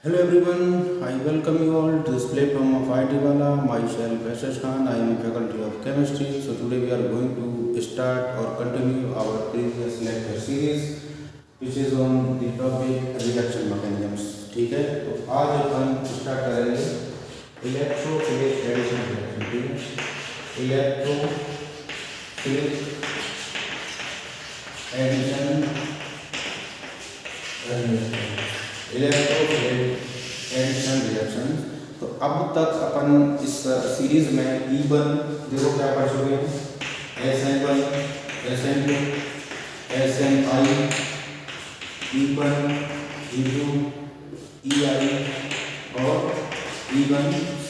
Hello everyone, I welcome you all to this platform of IT Wala. Myself SS Khan, I am in faculty of chemistry. So today we are going to start or continue our previous lecture series which is on the topic reaction mechanisms. ठीक है, तो आज अपन start करेंगे electrophilic addition reaction. ठीक है, electrophilic addition electrophilic addition reaction. तो अब तक अपन इस सीरीज में E1 देखो क्या पढ़ चुके हैं, SN1, SN2, SNI, E1, E2, EI और E1C.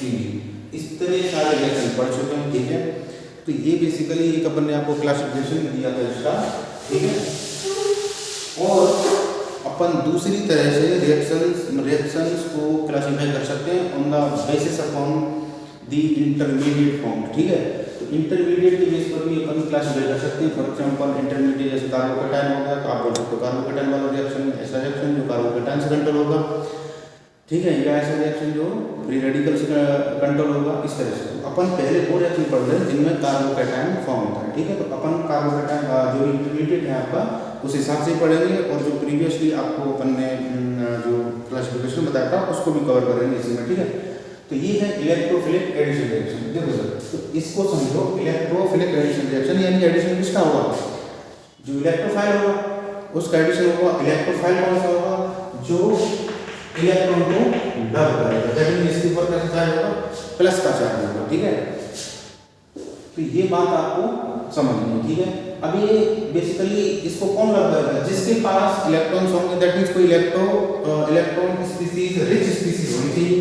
इस तरह सारे रिएक्शन पढ़ चुके हैं. ठीक है, तो ये बेसिकली एक अपन ने आपको क्लासिफिकेशन दिया था इसका. ठीक है, और अपन दूसरी तरह से रिएक्शंस को क्लासिफाई कर सकते हैं on the basis upon the intermediate form. ठीक है, तो इंटरमीडिएट के बेस पर भी अपन क्लासिफाई कर सकते हैं. फॉर एग्जांपल इंटरमीडिएट जैसे कार्बोकेटायन हो गया, तो आप बोल सकते हो कार्बोकेटायन वाला रिएक्शन ऐसा रिएक्शन जो कार्बोकेटायन से कंट्रोल होगा. ठीक है, या ऐसा रिएक्शन जो फ्री रेडिकल से कंट्रोल होगा. इस तरह से अपन पहले वो रिएक्शन पढ़ रहे हैं जिनमें कार्बोकेटायन फॉर्म होता है. ठीक है, तो अपन कार्बोकेटायन जो इंटरमीडिएट है आपका उस हिसाब से पढ़ेंगे, और जो प्रीवियसली आपको अपन ने जो क्लासिफिकेशन बताया था उसको भी कवर करेंगे इसी में. ठीक है, तो ये है इलेक्ट्रोफिलिक एडिशन रिएक्शन. देखो सर, तो इसको समझो, इलेक्ट्रोफिलिक एडिशन रिएक्शन यानी एडिशन किसका होगा, जो इलेक्ट्रोफाइल होगा उसका एडिशन होगा. इलेक्ट्रोफाइल कौन सा होगा, जो इलेक्ट्रॉन को डब करेगा. दैट मींस इसके ऊपर कैसा चार्ज होगा, प्लस का चार्ज होगा. ठीक है, तो ये बात आपको समझनी है. ठीक है, अब ये बेसिकली इसको कौन लग करेगा, जिसके पास इलेक्ट्रॉन्स होंगे. दैट मींस कोई इलेक्ट्रॉन स्पीसीज रिच स्पीसीज होनी चाहिए.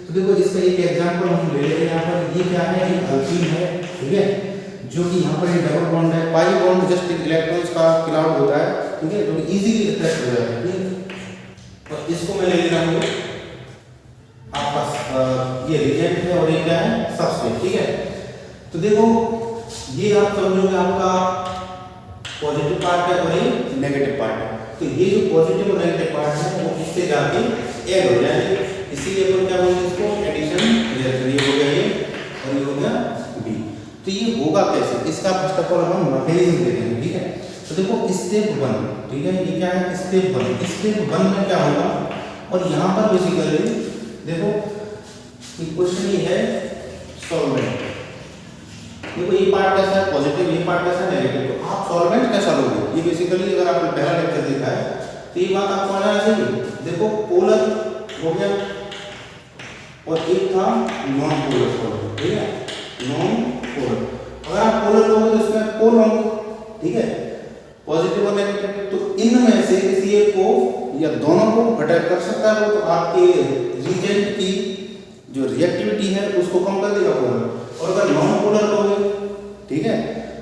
तो देखो इसका एक एग्जांपल हम ले लेते हैं. यहाँ पर ये क्या है, ये अल्कीन है. ठीक है, जो कि यहाँ पर ये डबल बॉन्ड है. पाई बॉन्ड जस्ट इलेक्ट्रॉन्स का क्लाउड होता है. ठीक है, जो इजीली अट्रैक्ट हो जाता है. ठीक है, और इसको मैं ले रहा हूँ आपका ये रिएजेंट है और ये क्या है, सबस्ट्रेट. ठीक है, तो देखो ये आप समझोगे आपका पॉजिटिव पार्ट है और ये नेगेटिव पार्ट है. तो ये जो पॉजिटिव और नेगेटिव पार्ट है वो इससे जाके ऐड हो जाएंगे. इसीलिए अपन क्या बोलते हैं इसको, एडिशन रिएक्शन. ये हो गया ये और ये हो गया बी. तो ये होगा कैसे, इसका फर्स्ट ऑफ ऑल हम मैकेनिज्म देखेंगे. ठीक है, तो देखो स्टेप 1. ठीक है, ये क्या है, स्टेप 1. स्टेप 1 में क्या होगा, और यहाँ पर बेसिकली देखो क्वेश्चन ये है सॉल्वेंट. देखो ये पार्ट कैसा है पॉजिटिव, ये पार्ट कैसा है नेगेटिव. तो आप सॉल्वेंट कैसा लोगे, ये बेसिकली अगर आपने पहला लेक्चर देखा है तो ये बात आपको आ जाना चाहिए. देखो पोलर हो गया और एक था नॉन पोलर सॉल्वेंट. ठीक है, नॉन पोलर. अगर आप पोलर लोगे तो इसमें पोल होंगे. ठीक है, पॉजिटिव और नेगेटिव. तो इनमें से किसी एक को या दोनों को अटैक कर सकता है. तो आपके रिएजेंट की जो रिएक्टिविटी है उसको कम कर देगा पोलर. और अगर नॉन पोलर लोगे, ठीक है,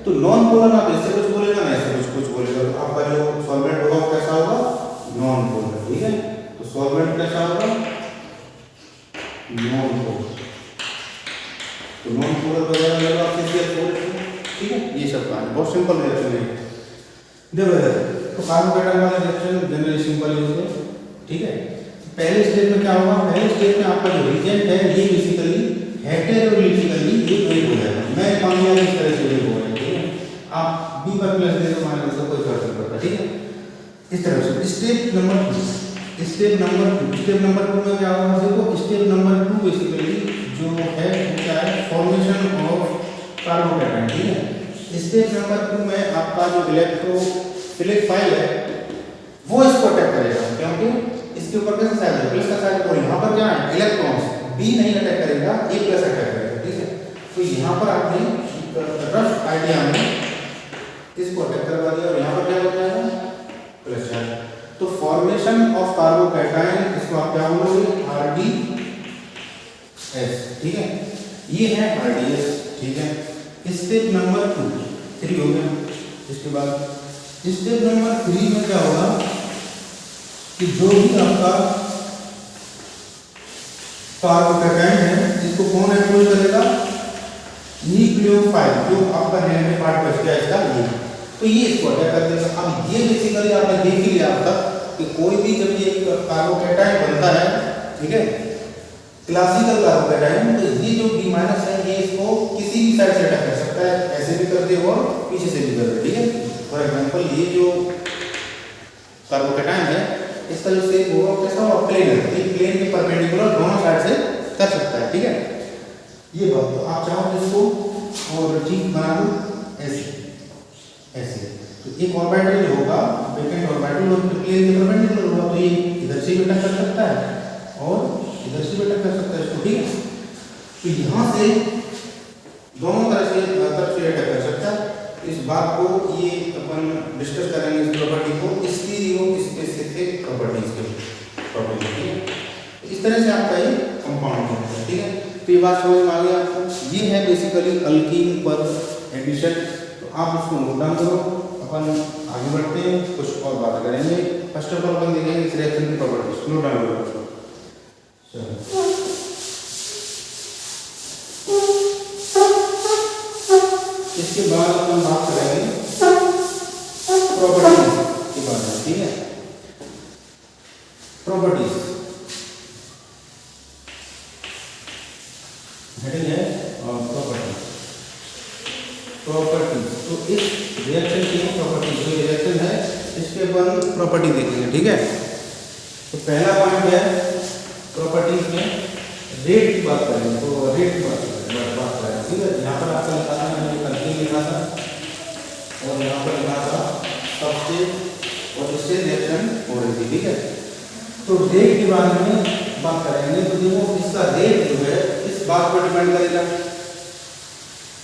तो नॉन पोलर आप ऐसे कुछ बोलेगा ना ऐसे कुछ बोलेगा. तो आपका जो सॉल्वेंट होगा वो कैसा होगा, नॉन पोलर. ठीक है, तो सॉल्वेंट कैसा होगा, नॉन पोलर. तो नॉन पोलर वगैरह लेगा आप CH4. ठीक है, ये सब का बहुत सिंपल रिएक्शन है. देखो तो कार्बोकेटायन वाला रिएक्शन जनरली सिंपल यूज है. ठीक है, पहले स्टेप में क्या होगा, पहले स्टेप में आपका जो रिएजेंट है ये बेसिकली हेटेरोलिटिकली ये ब्रेक हो जाएगा. मैं मान लिया इस तरह से ब्रेक हो रहा है. ठीक है, आप बी पर प्लस दे दो, मान लो कोई फर्क नहीं पड़ता. ठीक है, इस तरह से स्टेप नंबर 2. स्टेप नंबर 2 में क्या होगा, देखो स्टेप नंबर 2 बेसिकली जो है वो क्या है, फॉर्मेशन ऑफ कार्बोकेटायन. ठीक है, स्टेप नंबर 2 में आपका जो इलेक्ट्रोफिलिक फाइल है वो इसको अटैक करेगा, क्योंकि इसके ऊपर कैसा चार्ज है, प्लस का चार्ज. और यहाँ पर क्या है, इलेक्ट्रॉन्स. बी नहीं अटैक करेगा, ए प्लस अटैक करेगा. ठीक है, तो यहाँ पर आपने रफ आइडिया में इसको अटैक करवा दिया और यहाँ पर क्या होता है, प्लस चार्ज. तो फॉर्मेशन ऑफ कार्बोकेटायन इसको आप क्या बोलोगे, RDS. ठीक है, ये है RDS. ठीक है, स्टेप नंबर 3 हो गया. इसके बाद स्टेप नंबर 3 में क्या होगा कि जो भी आपका कार्बोकेटायन है इसको कौन एक्सपोज करेगा, न्यूक्लियोफाइल. जो आपका नेगेटिव पार्ट बच गया इसका ये, तो ये इसको अटैक कर देगा. अब ये बेसिकली आपने देख ही लिया अब तक कि कोई भी जब ये कार्बोकेटायन बनता है ठीक है। क्लासिकल कार्बोकेटाइन, तो ये जो B- है ये इसको किसी भी साइड से अटैक कर सकता है, ऐसे भी कर दे और पीछे से भी कर दे, ठीक है। फॉर एग्जांपल ये जो कार्बोकेटाइन है इसका जो शेप होगा कैसा होगा, प्लेन है, तो प्लेन के परपेंडिकुलर दोनों साइड से कर सकता है, ठीक है। ये बात, तो आप चाहो तो इसको और ठीक बना दो ऐसे ऐसे, तो एक ऑर्बिटल जो होगा वेकेंट ऑर्बिटल और प्लेन के परपेंडिकुलर होगा, तो ये इधर से भी अटैक कर सकता है और इधर से भी अटैक कर सकता है इसको, ठीक है। तो यहाँ से दोनों तरफ से अटैक कर सकता है। इस बात को ये अपन डिस्कस करेंगे, इस प्रॉपर्टी को, स्टीरियो स्पेसिफिक प्रॉपर्टीज के प्रॉपर्टी, ठीक है। इस तरह से आपका ये कंपाउंड होता है, ठीक है। तो ये बात समझ में आ गई आपको, ये है बेसिकली अल्कीन पर एडिशन। तो आप उसको नोट डाउन करो, अपन आगे बढ़ते हैं, कुछ और बात करेंगे। फर्स्ट ऑफ ऑल अपन देखेंगे इस रिएक्शन की प्रॉपर्टीज, नोट डाउन करो। इसके बाद अपन बात करेंगे प्रॉपर्टीज के बारे में, ठीक है। प्रॉपर्टीज हेडिंग है प्रॉपर्टीज। प्रॉपर्टीज, तो इस रिएक्शन की प्रॉपर्टीज, जो रिएक्शन है इसके अपन प्रॉपर्टी देखेंगे, ठीक है। तो पहला पॉइंट है प्रॉपर्टीज में रेट की बात करेंगे, तो रेट की बात करेंगे, ठीक है। यहाँ पर आपका लिखा था, मैंने कंटिन्यू लिखा था और यहाँ पर लिखा था सबस्टेट और इससे रिएक्शन हो रही थी, ठीक है। तो रेट के बारे में बात करेंगे, तो देखो इसका रेट जो है इस बात पर डिपेंड करेगा।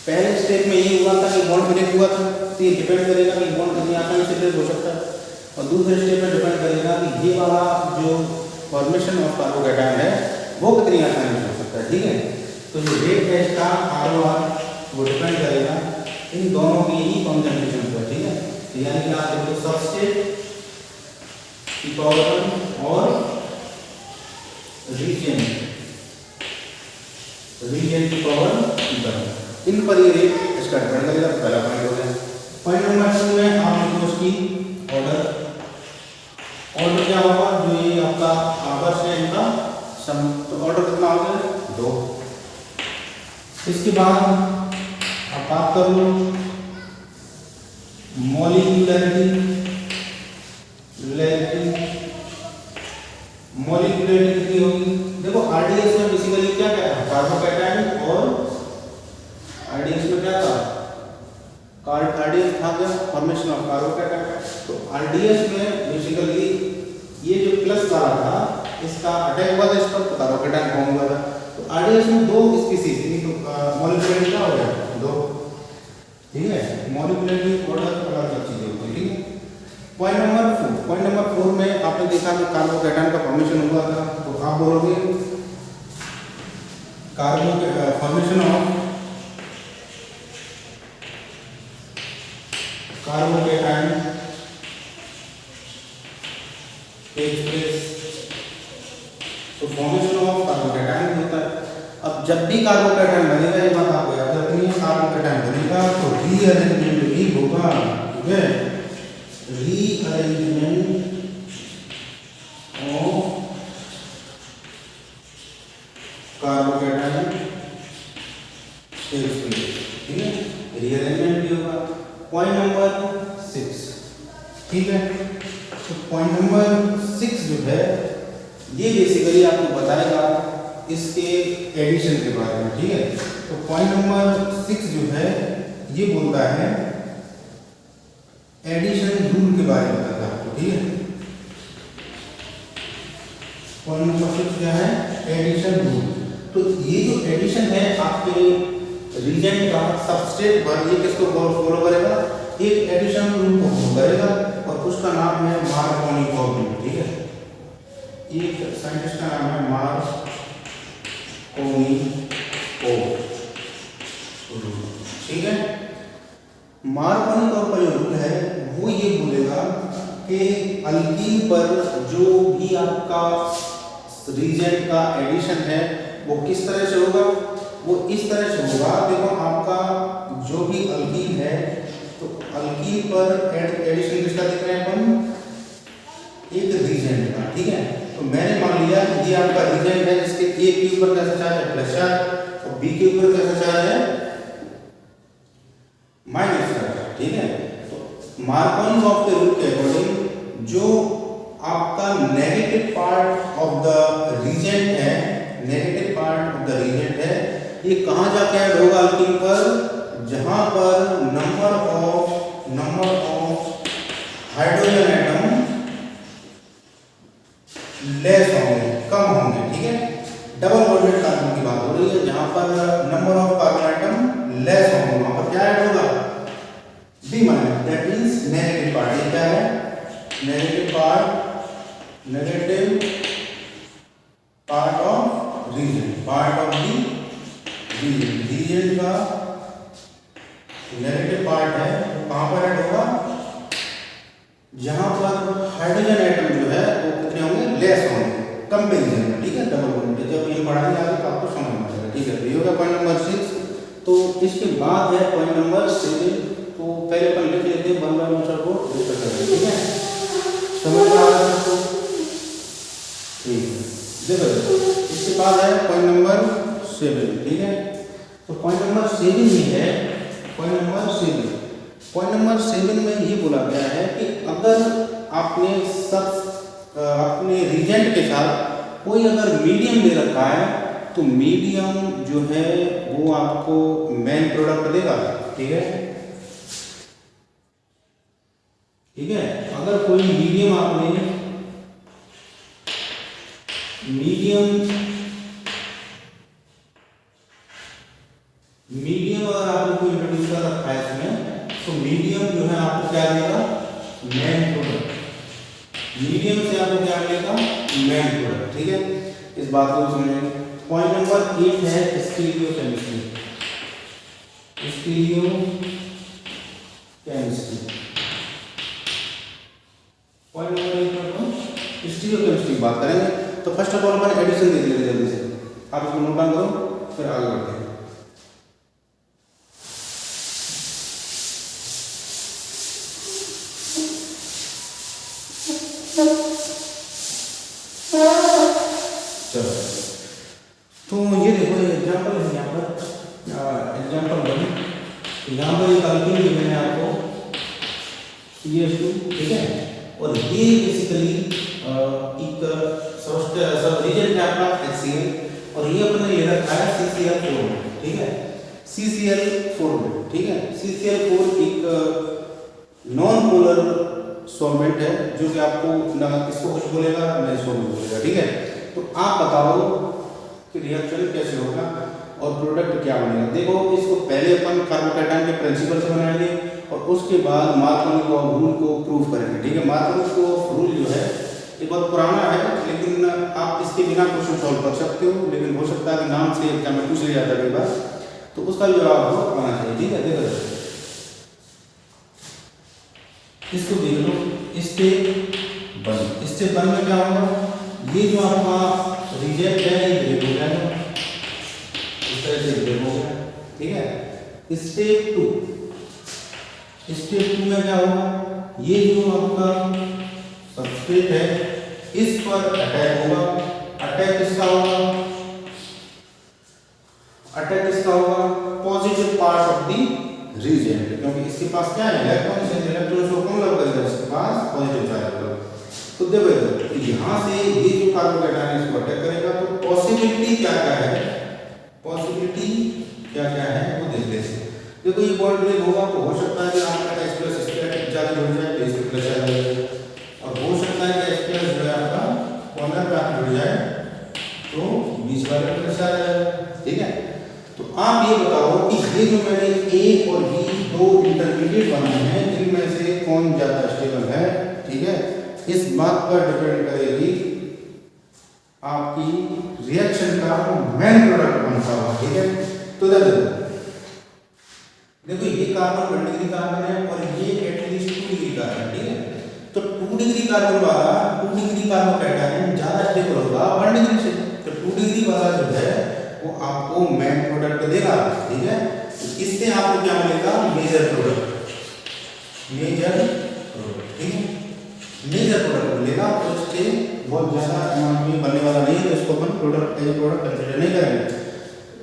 पहले स्टेप में ये हुआ था कि बॉन्ड ब्रेक हुआ था, तो ये डिपेंड करेगा कि बॉन्ड कितनी आसानी से ब्रेक हो सकता है, और दूसरे स्टेप में डिपेंड करेगा कि ये वाला जो फॉर्मेशन ऑफ कार्बोकेटाइन है वो कितनी आसानी से हो सकता है, ठीक है। तो जो रेट है इसका ROR वो डिपेंड करेगा इन दोनों की ही कॉन्सेंट्रेशन पर, ठीक है। तो यानी कि आप देखो सबस्टेट की पावर और रीजन की पावर इन पर ये रेट इसका डिपेंड करेगा। पहला पॉइंट हो गया। पॉइंट नंबर 2 में आप देखो उसकी ऑर्डर क्या होगा, जो ये आपका आपस है इनका सम, तो ऑर्डर कितना हो गया 2। इसके बाद आप बात कर लो मॉलिक्यूलरिटी कितनी होगी। देखो आरडीएस में बेसिकली क्या क्या था, कार्बोकेटाइन, और आरडीएस में क्या था, आरडीएस था क्या, फॉर्मेशन ऑफ कार्बोकेटाइन। तो आरडीएस में बेसिकली ये जो प्लस वाला था इसका अटैक हुआ था इस पर, तो कार्बोकेटाइन फॉर्म हुआ था। तो आरडीएस में 2 स्पीसीज, मॉलिक्यूलरिटी क्या हो गया 2, ठीक है। मॉलिक्यूलरिटी ऑर्डर अलग चीजें होती है, ठीक है। पॉइंट नंबर 4 में आपने देखा कि कार्बोकेटाइन का फॉर्मेशन हुआ था, तो आप बोलोगे formation of carbocation takes place, तो फॉर्मेशन ऑफ कार्बोकेटाइन होता है। अब जब भी कार्बोकेटाइन बनेगा, ये बात आपको याद रखनी है, कार्बोकेटाइन बनेगा तो रीअरेंजमेंट भी होगा, ठीक है। Rearrangement of carbocation takes place, ठीक है, रीअरेंजमेंट भी होगा। पॉइंट नंबर 6, ठीक है। तो पॉइंट नंबर 6 जो है ये बेसिकली आपको बताएगा इसके एडिशन के बारे में, ठीक है। तो पॉइंट नंबर 6 जो है ये बोलता है एडिशन रूल के बारे में बताता है आपको, ठीक है। पॉइंट नंबर 6 क्या है, एडिशन रूल। तो ये जो एडिशन है आपके रीजन का सबस्ट्रेट पर, ये किसको फॉलो करेगा, एक एडिशन रूल को फॉलो करेगा, और उसका नाम है मार्कोनिकोव रूल, ठीक है। एक साइंटिस्ट का नाम है मार्कोनिकोव रूल, ठीक है। मार्कोनिकोव का जो रूल है वो ये बोलेगा कि अल्कीन पर जो भी आपका रीजन का एडिशन है वो किस तरह से होगा, वो इस तरह से होगा। देखो आपका जो भी अल्कीन है, तो अल्कीन पर एडिशन किसका देख रहे हैं अपन, एक रीजन का, ठीक है। तो मैंने मान लिया ये आपका रीजेंट है जिसके ए के ऊपर कैसा चार्ज है प्लस चार्ज और बी के ऊपर कैसा चार्ज है माइनस चार्ज, ठीक है। तो मार्कोनी ऑफ द रूल के अकॉर्डिंग जो आपका negative part of the reagent है, negative part of the reagent है, ये कहाँ जाके ऐड होगा अल्कीन पर, जहां पर number of hydrogen atom less होंगे, कम होंगे, ठीक है। डबल बॉन्डेड कार्बन की बात हो रही है, जहां पर number of carbon atom less होंगे वहां पर क्या ऐड होगा B minus, that means negative part. ये क्या है negative part of region, part of the region का नेगेटिव पार्ट है कहां पर ऐड होगा जहां पर हाइड्रोजन एटम जो है वो कितने होंगे लेस होंगे कंपैरिजन में, ठीक है। डबल बॉन्ड जब ये पढ़ाएंगे आगे तो आपको समझ में आएगा, ठीक है। तो ये हो गया पॉइंट नंबर 6। तो इसके बाद है पॉइंट नंबर 7। तो पहले अपन लिख लेते हैं 1 बाय 1 सबको डिस्कस करते हैं, ठीक है। समझ में आ रहा है सबको, ठीक है। देखो इसके बाद है पॉइंट नंबर 7, ठीक है। तो पॉइंट नंबर 7 ये है, पॉइंट नंबर 7 में ये बोला गया है कि अगर आपने अपने रीजेंट के साथ कोई अगर मीडियम दे रखा है तो मीडियम जो है वो आपको मेन प्रोडक्ट देगा, ठीक है, ठीक है। अगर कोई मीडियम आपने अगर आपने कोई इंट्रोड्यूस कर रखा है इसमें तो मीडियम जो है आपको क्या देगा मेन प्रोडक्ट, मीडियम से आपको क्या मिलेगा मेन प्रोडक्ट, ठीक है। इस बात को समझेंगे। पॉइंट नंबर 8 है स्टीरियोकेमिस्ट्री, पॉइंट नंबर 8 पर स्टीरियोकेमिस्ट्री की बात करेंगे। तो फर्स्ट ऑफ ऑल अपन एडिशन देख लेते हैं जल्दी से, आप इसको नोट डाउन करो फिर आगे बढ़ते हैं। चलो तो ये देखो एग्जांपल है यहाँ पर, एग्जांपल 1 यहाँ पर एक अल्कीन दी मैंने आपको CH2, ठीक है। और ये बेसिकली एक सब रीजन है आपका HCl और ये अपने ले रखा है CCl4, ठीक है, CCl4, ठीक है। CCl4 एक नॉन पोलर सॉल्वेंट है जो कि आपको ना किसको कुछ बोलेगा ना इसको कुछ बोलेगा, ठीक है। तो आप बताओ कि रिएक्शन कैसे होगा और प्रोडक्ट क्या बनेगा। देखो इसको पहले अपन कार्बोकैटायन के प्रिंसिपल से बनाएंगे और उसके बाद मार्कोनी ऑफ रूल को प्रूव करेंगे, ठीक है। मार्कोनी ऑफ रूल जो है ये बहुत पुराना है लेकिन आप इसके बिना क्वेश्चन सॉल्व कर सकते हो, लेकिन हो सकता है कि नाम से एग्जाम में पूछ लिया जाता है कई बार, तो उसका जवाब हो आना चाहिए, ठीक है। देखो इसको देख लो, स्टेप 1 में क्या होगा, ये जो आपका रिजेक्ट है ये ब्रेक हो जाएगा, इस तरह से ब्रेक हो गया, ठीक है। स्टेप 2 में क्या होगा, ये जो आपका सबस्ट्रेट है इस पर अटैक होगा, अटैक किसका होगा positive part of the region, क्योंकि इसके पास क्या है इलेक्ट्रॉन को कम लग करेगा, इसके पास पॉजिटिव चार्ज होगा। तो देखो यहाँ से ये जो कार्बोकैटायन इसको अटैक करेगा तो पॉसिबिलिटी क्या है, वो देख लेते हैं। देखो ये बॉन्ड ब्रेक होगा तो हो सकता है कि आपका H+ इस पे ज्यादा जुड़ जाए तो इस पे प्लस आ जाएगा, और हो सकता है कि H+ जो है आपका कॉर्नर पे आके जुड़ जाए तो बीच वाले प्लस आ जाएगा, ठीक है। तो आप ये बताओ कि ये जो मैंने A और B दो इंटरमीडिएट बनाए हैं इनमें से कौन ज्यादा स्टेबल है, ठीक है। इस बात पर डिपेंड करेगी आपकी रिएक्शन का मेन प्रोडक्ट कौन सा होगा, ठीक है। तो देखो ये कार्बन 1 डिग्री कार्बन है और ये एटलीस्ट 2 डिग्री कार्बन, ठीक है। तो 2 डिग्री कार्बन वाला 2 डिग्री कार्बोकैटायन ज्यादा स्टेबल होगा 1 डिग्री से, तो 2 डिग्री वाला जो है वो आपको मेन प्रोडक्ट देगा, ठीक है। इससे आपको क्या मिलेगा मेजर प्रोडक्ट, ठीक है, मेजर प्रोडक्ट मिलेगा। तो इससे बहुत ज़्यादा अमाउंट में बनने वाला नहीं है, तो इसको अपन product as a product consider नहीं करेंगे।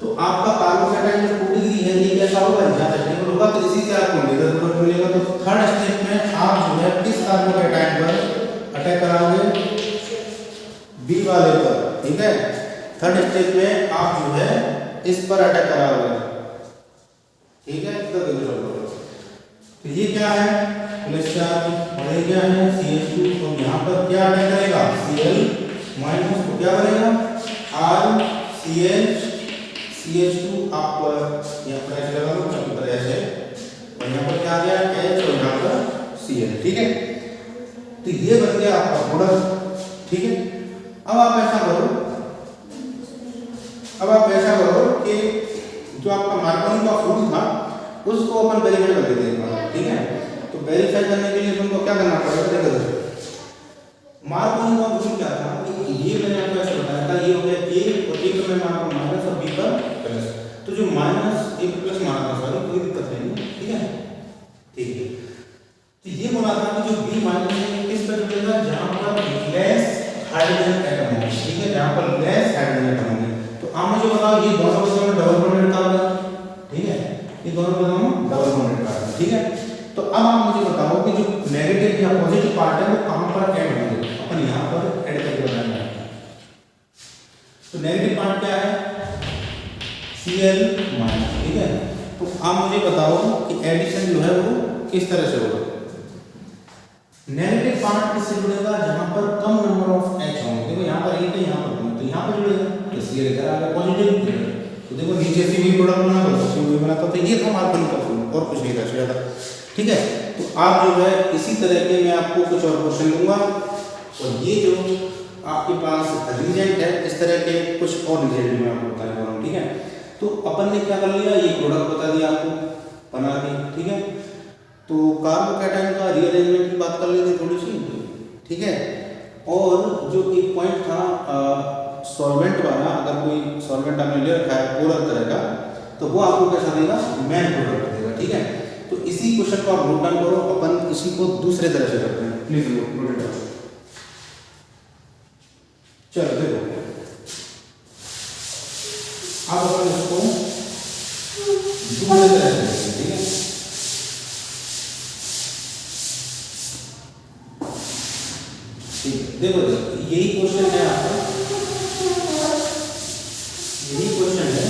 तो आपका कार्बोकेटाइन जो 2 डिग्री है ये कैसा होगा, ज़्यादा स्टेबल होगा, तो इसी से आपको लेजर प्रोडक्ट मिलेगा। तो थर्ड स्टेप में आप जो है किस कार्बोकेटाइन पर अटैक कराओगे, बी वाले पर, ठीक है। थर्ड स्टेप में आप जो है इस पर अटैक कराओगे, ठीक है। तो ये क्या है, प्लस चार्ज, और ये क्या है CH2, तो यहाँ पर क्या अटैक करेगा, Cl माइनस, तो क्या बनेगा RCH CH2, आप यहाँ पर ऐसे लगा लो कंप्यूटर ऐसे, और यहाँ पर क्या आ गया H और यहाँ पर Cl, ठीक है। तो ये बन गया आपका प्रोडक्ट, ठीक है। अब आप ऐसा करो कि जो आपका मार्कोनी का फूड था उसको अपन वेरीफाई कर देते हैं, ठीक है। तो वेरीफाई करने के लिए तुमको क्या करना पड़ेगा, देखो मार्कोनी का फूड क्या था कि ये मैंने आपको ऐसे बताया था, ये हो गया A और A पर मैं आपको माइनस और B पर प्लस, तो जो माइनस A प्लस माना था सॉरी, कोई दिक्कत नहीं, ठीक है, ठीक है। तो ये बोला था कि जो B माइनस है किस पर जुड़ेगा, जहां पर लेस हाइड्रोजन एटम हो, ठीक है, जहां पर लेस हाइड्रोजन एटम होंगे। तो आप मुझे बताओ ये दोनों में डबल बॉन्डेड कार्बन, ठीक है, ये दोनों में डबल बॉन्डेड कार्बन, ठीक है। तो अब आप मुझे बताओ कि जो नेगेटिव या पॉजिटिव पार्ट है वो कहां पर ऐड होंगे, अपन यहां पर ऐड करके बनाएंगे। तो नेगेटिव पार्ट क्या है, Cl माइनस, ठीक है। तो आप मुझे बताओ कि एडिशन जो है वो किस तरह से होगा। नेगेटिव पार्ट किससे जुड़ेगा, जहां पर कम नंबर ऑफ H होंगे, देखो यहाँ पर एक है, यहाँ पर दो, तो यहाँ पर जुड़ेगा, तो Cl इधर आ गया पॉजिटिव, तो देखो नीचे से भी प्रोडक्ट बना दो, उससे भी बना, तो ये था मार्कोनी का फूड, और कुछ नहीं था ज्यादा, ठीक है। तो आप जो है इसी तरह के मैं आपको कुछ और क्वेश्चन दूंगा, और ये जो आपके पास रिजेंट है इस तरह के कुछ और रिजेंट मैं आपको बताने वाला हूँ, ठीक है। तो अपन ने क्या कर लिया, ये प्रोडक्ट बता दिया आपको बना के, ठीक है। तो कार्बोकेटाइन का रीअरेंजमेंट की बात कर लेते थोड़ी सी, ठीक है। और जो एक पॉइंट था सॉल्वेंट वाला, अगर कोई सॉल्वेंट आपने ले रखा है पूरा तरह का, तो वो आपको कैसा देगा, मेन प्रोडक्ट देगा, ठीक है। तो इसी क्वेश्चन को आप नोट डाउन करो, अपन इसी को दूसरे तरह से करते हैं, प्लीज नोट डाउन। चलो देखो, अब अपन इसको दूसरे तरह से, ठीक है। देखो यही क्वेश्चन है आपका, यही क्वेश्चन है,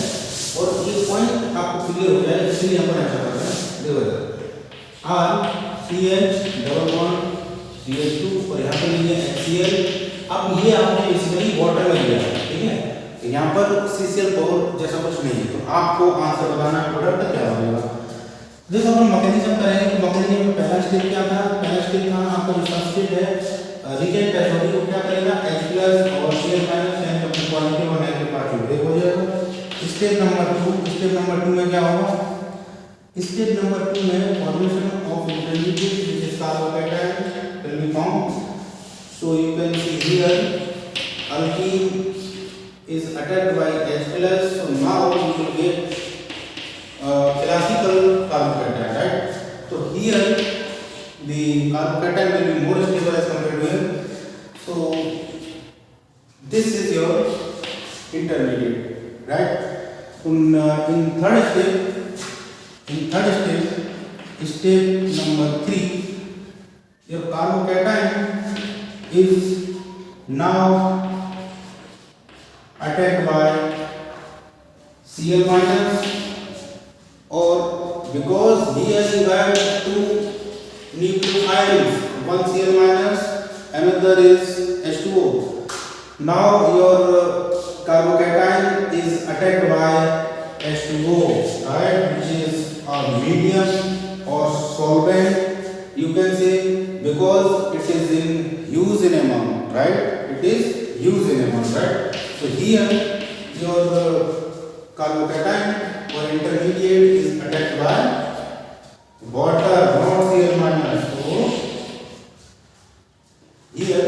और ये पॉइंट आपको क्लियर हो जाए इसलिए हम ऐसा करते हैं। देखो RCH डबल बॉन्ड CH2 और यहाँ पे लिए HCl। अब ये आपने बेसिकली वाटर में लिया है, ठीक है। तो यहाँ पर CCl4 जैसा कुछ नहीं है, तो आपको आंसर बताना है प्रोडक्ट क्या बनेगा। देखो अपन मैकेनिज्म करेंगे, तो मैकेनिज्म में पहला स्टेप क्या था, पहला स्टेप था आपका जो सब्सटेट है रिजेंट है, सॉरी, वो क्या करेगा H प्लस और Cl माइनस यानी अपनी पॉजिटिव और नेगेटिव पार्ट ब्रेक हो जाएगा। स्टेप नंबर 2 में क्या होगा, स्टेप नंबर 2 में formation of intermediate which is carbocation will be formed. So you can see here alkene is attacked by H plus, so now you will get classical carbocation, right? So here the carbocation will be more stable as compared to here. So this is your intermediate, right? In third step, step number 3, your carbocation is now attacked by Cl minus, or because here you have two nucleophiles, one Cl minus, another is H2O. Now your carbocation is attacked by H2O, right, which is a medium or solvent, you can say, because it is in use in amount, right? It is used in amount, right? So here your carbocation or intermediate is attacked by water, not Cl minus. So here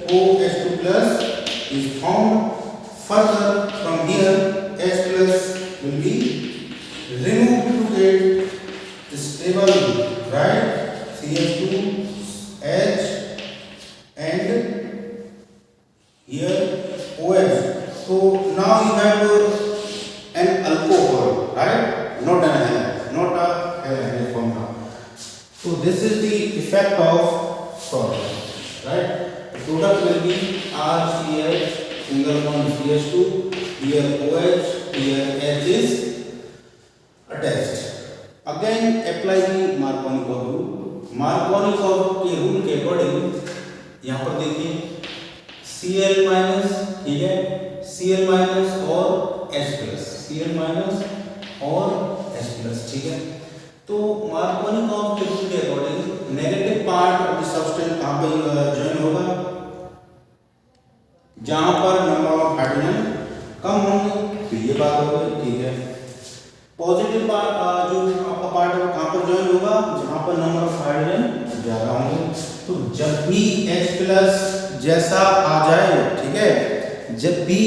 OH2 plus is formed. Further from here H plus will be removed to get stable, right? CH2 H, and now you have an alcohol, right? Not an halide, not a halide compound. So this is the effect of solvent, right? The product will be RCH, single bond CH2, here OH, here H is attached. Again apply the Marconi rule. Marconi के rule के according यहाँ पर देखिए Cl minus, ठीक है, Cl minus और H plus, Cl minus और H plus, ठीक है। तो मार्कोनी के रूल के according negative part of the substance कहाँ पर ज्वाइन होगा, जहाँ पर नंबर ऑफ हाइड्रोजन कम होंगे, तो ये बात हो गई, ठीक है। पॉजिटिव पार्ट जो आपका पार्ट है कहाँ पर ज्वाइन होगा, जहाँ पर नंबर ऑफ हाइड्रोजन ज्यादा होंगे। तो जब भी H प्लस जैसा आ जाए, ठीक है, जब भी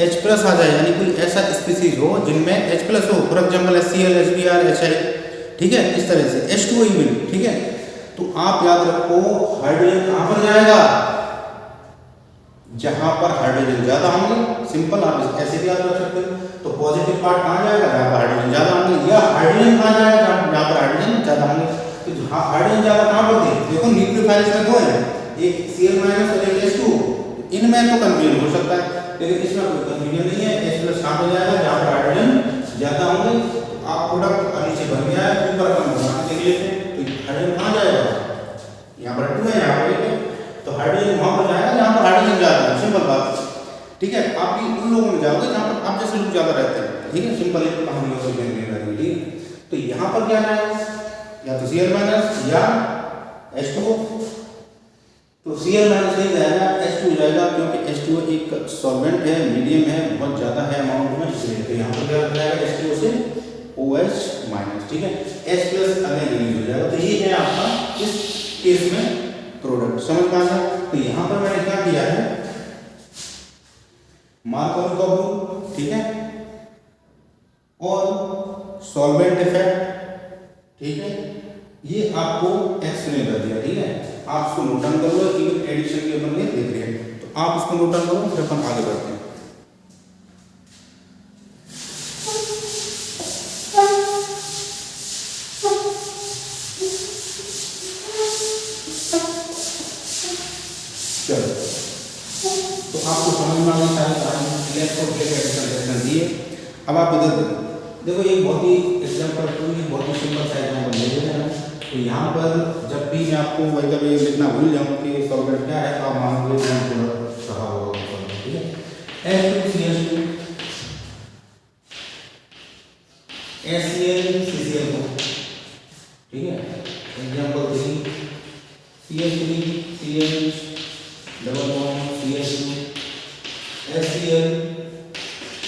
H प्लस आ जाए यानी कोई ऐसा स्पीसीज हो जिनमें H प्लस हो, for example HCl, HBr, HI, ठीक है, इस तरह से H2O इवन, ठीक है, तो आप याद रखो हाइड्रोजन कहाँ पर जाएगा, जहां पर हाइड्रोजन ज्यादा होंगे। सिंपल, आप ऐसे भी याद रख सकते हो। तो पॉजिटिव पार्ट कहाँ जाएगा, जहां पर हाइड्रोजन ज्यादा होंगे, या हाइड्रोजन कहाँ जाएगा, जहां पर हाइड्रोजन ज्यादा होंगे। तो जहां हाइड्रोजन ज्यादा कहाँ पर थे, देखो न्यूक्लियोफाइल्स में दो है, एक Cl माइनस और एक H2। इनमें तो कंफ्यूजन हो सकता है, लेकिन इसमें कोई कंफ्यूजन नहीं है। H प्लस कहाँ पर जाएगा, जहां पर हाइड्रोजन ज्यादा होंगे। आप प्रोडक्ट नीचे बन गया है, ऊपर अपन बना के देख लेते हैं। तो हाइड्रोजन कहाँ जाएगा, यहाँ पर 2 है, यहाँ पर 1 है, तो हाइड्रोजन वहां पर जाएगा जहां पर हाइड्रोजन ज्यादा है। सिंपल बात, ठीक है। आप भी उन लोगों में जाओगे जहां पर आप जैसे लोग ज्यादा रहते हैं, ठीक है। सिंपल एक कहानी हो गई, ठीक है। तो यहाँ पर क्या है, या तो Cl माइनस या H2O। तो Cl माइनस नहीं जाएगा, H2O जाएगा, क्योंकि H2O एक सॉल्वेंट है, मीडियम है, बहुत ज्यादा है अमाउंट में, इसलिए तो यहाँ पर क्या जाएगा H2O से OH माइनस, ठीक है। H प्लस अगेन रिलीज हो जाएगा। तो ये है आपका इस केस में प्रोडक्ट, समझ में आया। तो यहाँ पर मैंने क्या किया है, मार्कोनी का रूल, ठीक है, और सॉल्वेंट इफेक्ट, ठीक है, ये आपको एक्सप्लेन कर दिया, ठीक है। आप इसको नोट डाउन करो, इवन एडिशन के अपन ने देख रहे हैं, तो आप इसको नोट डाउन करो, फिर अपन आगे बढ़ते हैं। चलो, तो आपको समझ में आना चाहिए एडिशन दिए। अब आप इधर देखो, एक बहुत ही एग्जाम्पल, बहुत ही सिंपल सा एग्जाम्पल ले लेते हैं। तो यहाँ पर जब भी मैं आपको वही कभी लिखना भूल जाऊँ कि सॉल्वेंट क्या है, तो आप मान लो कहा होगा, ठीक है। H2CH2, HCl, CCl4, ठीक है। Example 3 CH3, CH double bond CH2, HCl,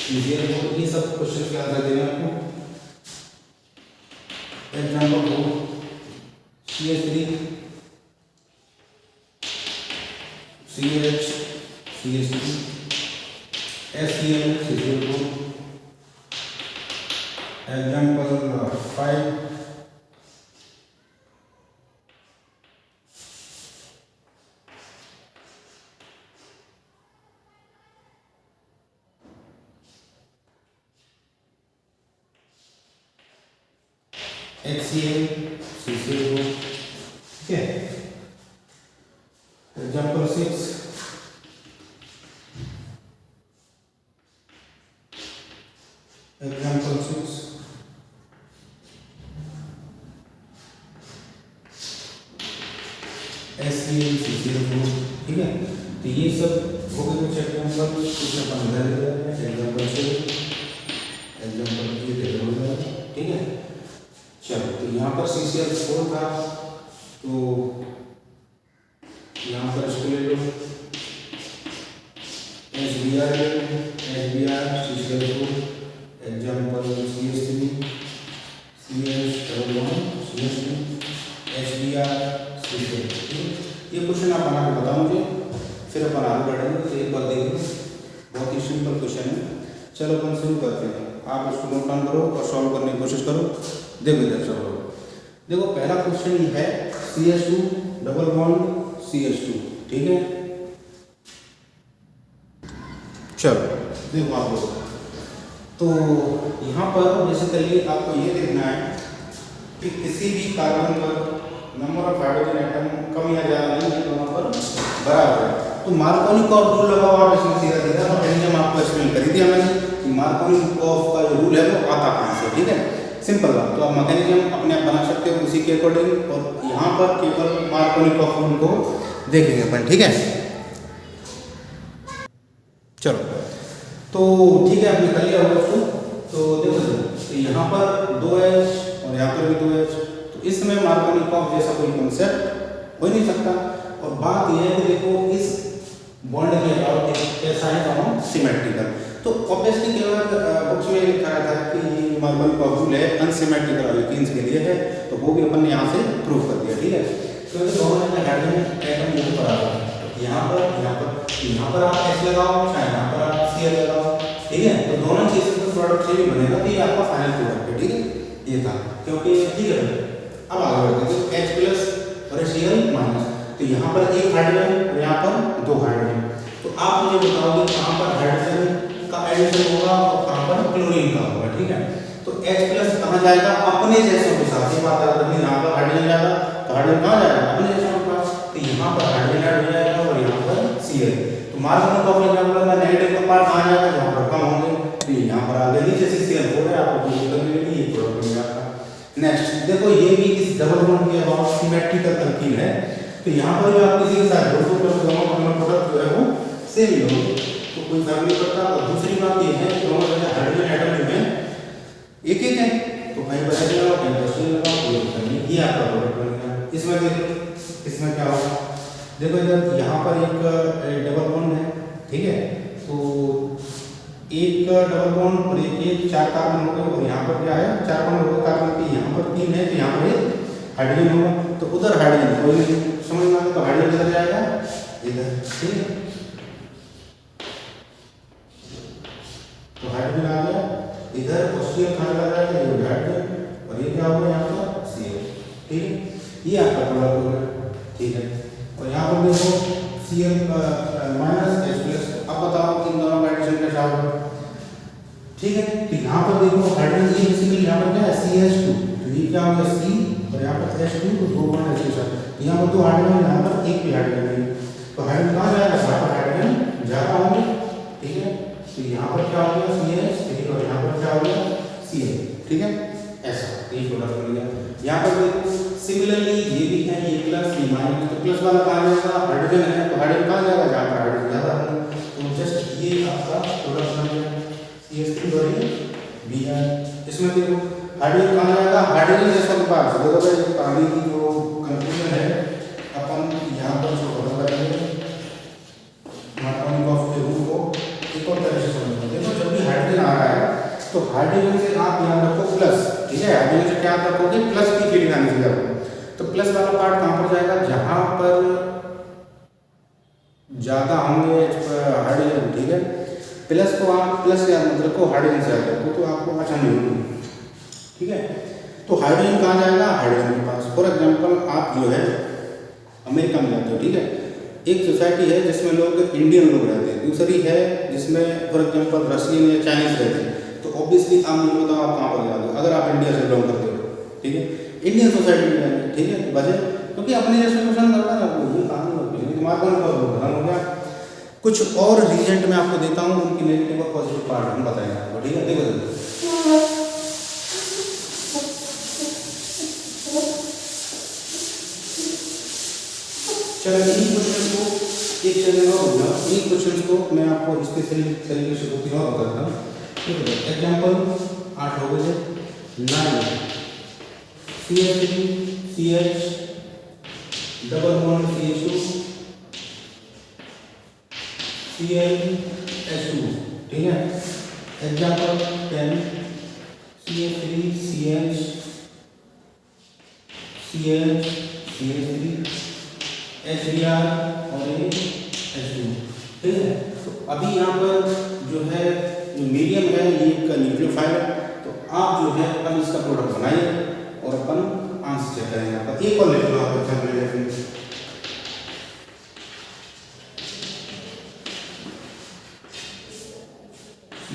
CCl4, ये सब क्वेश्चन के आंसर देना आपको। Example 4 CH3, CH, CH2, HCl, CCl4। Example 5 HCl, CCl4, ठीक है। एग्जाम्पल 6 एग्जाम्पल 6 HCl, CCl4, ठीक है। तो ये सब हो गए कुछ एग्जाम्पल, कुछ अपन इधर एग्जाम्पल से एग्जाम्पल ये हो जाएगा, ठीक है। चलो, तो यहाँ पर CCl4 था, तो यहाँ पर इसको ले लो, HBr ले लो, HBr, CCl4, example CH3, CH double bond CH2, HBr, CCl4। ये क्वेश्चन आप बना के बताओ मुझे, फिर अपन आगे बढ़ेंगे। तो एक बार देखो, बहुत ही सिंपल क्वेश्चन है। चलो अपन शुरू करते हैं। आप इसको नोट डाउन करो और सॉल्व करने की कोशिश करो। देखो इधर चलो, देखो पहला क्वेश्चन है CH2 डबल बॉन्ड CH2, ठीक है। चलो देखो आप लोग, तो यहाँ पर बेसिकली आपको ये देखना है कि किसी भी कार्बन पर नंबर ऑफ हाइड्रोजन एटम कम या ज़्यादा नहीं है, वहाँ पर बराबर है। तो मार्कोनिकॉफ रूल लगाओ आप इसमें सीधा सीधा, मैकेनिज्म आपको एक्सप्लेन कर दिया मैंने कि मार्कोनिकॉफ का जो रूल है वो आता कहाँ से, ठीक है, सिंपल बात। तो आप मैकेनिज्म अपने आप बना सकते हो उसी के अकॉर्डिंग, और यहाँ पर केवल मार्कोनिकॉफ रूल को देखेंगे अपन, ठीक है। चलो तो ठीक है, आपने कर लिया होगा उसको। तो देखो तो यहाँ पर 2H और यहाँ पर भी 2H, तो इसमें मार्कोनिकॉफ जैसा कोई कॉन्सेप्ट हो ही नहीं सकता। और बात यह है कि देखो इस बॉन्ड के अलावा कैसा है दोनों सिमेट्रिकल, तो ऑब्वियसली केवल बुक्स में लिखा रहता है कि ये मार्कोनिकॉफ रूल है अनसिमेट्रिकल अल्कीन्स के लिए है, तो वो भी अपन ने यहाँ से प्रूव कर दिया, ठीक है। क्योंकि दोनों में हाइड्रोजन एटम जो बराबर है, यहाँ पर आप H लगाओ, चाहे यहाँ पर आप Cl लगाओ, ठीक है। तो दोनों चीज़ों का प्रोडक्ट से भी बनेगा, तो ये आपका फाइनल प्रोडक्ट है, ठीक है। ये था क्योंकि ठीक है। अब आगे बढ़ते हैं, तो H प्लस और Cl माइनस, तो यहाँ पर एक हाइड्रोजन और यहाँ पर 2 हाइड्रोजन। तो आप मुझे बताओगे कहाँ पर हाइड्रोजन का एडिशन होगा और कहाँ पर क्लोरीन का होगा, ठीक है। तो H प्लस कहाँ जाएगा, अपने जैसों के साथ। ये बात याद रखनी, यहाँ पर हाइड्रोजन जाएगा तो हाइड्रोजन कहाँ जाएगा, अपने जैसों के पास। तो यहाँ पर हाइड्रोजन ऐड हो जाएगा और यहाँ पर Cl। तो मार्कोनिकॉफ एग्जांपल में नेगेटिव का पार्ट कहाँ जाएगा, जहाँ पर कम होंगे, तो यहाँ पर आ गया नीचे से Cl हो रहा है, आपको यूज करने के लिए ये प्रोडक्ट मिल जाता है। नेक्स्ट देखो, ये भी इस डबल बॉन्ड के अबाउट सिमेट्रिकल अल्कीन है, तो यहाँ पर भी आप किसी के साथ जोड़ दो तो दोनों प्रोडक्ट जो है वो सेम ही होंगे, तो कोई फर्क नहीं पड़ता। और दूसरी बात ये है कि दोनों जगह हाइड्रोजन एटम जो है एक एक है, तो कहीं पर H लगाओ कहीं पर Cl लगाओ, कोई दिक्कत नहीं, ये आपका प्रोडक्ट बन गया। इसमें देखो, इसमें क्या होगा, देखो इधर यहाँ पर एक डबल बॉन्ड है, ठीक है। तो एक डबल बॉन्ड और एक 4 कार्बन हो गए, और यहाँ पर क्या है 4 बॉन्ड हो गए कार्बन के, यहाँ पर 3 है, तो यहाँ पर एक हाइड्रोजन होगा, तो उधर हाइड्रोजन कोई नहीं समझ में आएगा, तो हाइड्रोजन किधर जाएगा, इधर, ठीक है। तो हाइड्रोजन आ गया इधर, और Cl कहाँ लगा जाएगा, ये हाइड्रोजन, और ये क्या होगा यहाँ पर Cl, ठीक है। ये आपका प्रोडक्ट होगा, ठीक है। और यहाँ पर देखो Cl माइनस H प्लस, अब बताओ इन दोनों का एडिशन कैसा होगा, ठीक है। तो यहाँ पर देखो हाइड्रोजन ये बेसिकली यहाँ पर क्या है CH2, तो ये क्या होगा C और यहाँ पर H2, तो 2 बॉन्ड H के साथ, यहाँ पर 2 हाइड्रोजन, यहाँ पर एक भी हाइड्रोजन नहीं, तो हाइड्रोजन कहाँ जाएगा, जहाँ पर हाइड्रोजन ज़्यादा होंगे, ठीक है। तो यहाँ पर क्या हो गया CH, ठीक है, और यहाँ पर क्या हो गया Cl, ठीक है। ऐसा ये प्रोडक्ट मिल गया। यहाँ पर देखो सिमिलरली ये भी है, ये प्लस ये माइनस, तो प्लस वाला कहाँ जाएगा, हाइड्रोजन है, तो हाइड्रोजन कहाँ जाएगा, जहाँ पर हाइड्रोजन ज़्यादा होगा, तो जस्ट ये आपका प्रोडक्ट बन गया CH3 और ये Br। इसमें देखो हाइड्रोजन कहाँ जाएगा, हाइड्रोजन जैसा के पास, देखो भाई पानी की जो कंक्लूजन है अपन यहाँ पर जो खत्म करेंगे मार्कोनिकॉफ के रूल को एक और तरह से समझना। देखो जब भी हाइड्रोजन आ रहा है तो हाइड्रोजन से आप यहाँ रखो प्लस, ठीक है, हाइड्रोजन से क्या आप रखोगे, प्लस की फीलिंग आने से रखो, तो प्लस वाला पार्ट कहाँ पर जाएगा, जहाँ पर ज़्यादा होंगे हाइड्रोजन, ठीक है। प्लस को आप प्लस से मत रखो, हाइड्रोजन से याद रखो, तो आपको अच्छा नहीं होगी, ठीक है। तो हाइड्रोजन कहाँ जाएगा, हाइड्रोजन के पास। फॉर एग्जाम्पल आप जो है अमेरिका में जाते हो, ठीक है, एक सोसाइटी है जिसमें लोग इंडियन लोग रहते हैं, दूसरी है जिसमें फॉर एग्जाम्पल रशियन या चाइनीज रहते हैं, तो ऑब्वियसली आप मुझे बताओ आप कहाँ पर जाते हो, अगर आप इंडिया से बिलोंग करते हो, ठीक है, इंडियन सोसाइटी में जाएंगे, ठीक है, वजह क्योंकि अपने जैसे पसंद करता है ना, ये कहानी होती है, मार्कोनिकॉफ खत्म हो गया। कुछ और रीजन मैं आपको देता हूँ, उनकी नेगेटिव और पॉजिटिव पार्ट हम बताएंगे आपको, ठीक है। देखो चलो इन क्वेश्चन को एक चैनल और होगा, इन क्वेश्चन को मैं आपको स्पेशली तरीके से होती और बताता हूँ, ठीक है। एग्जाम्पल 8 हो गए, 9 CH3 CH double bond CH2 Cl H2, ठीक है। Example 10 CH3 CH CH CH3 HBr और एक H2, ठीक है। तो अभी यहाँ पर जो है जो मीडियम है ये एक न्यूक्लियोफाइल है, तो आप जो है अपन इसका प्रोडक्ट बनाइए और अपन आंसर चेक करेंगे। यहाँ पर एक और लिख लो आप एग्जाम्पल,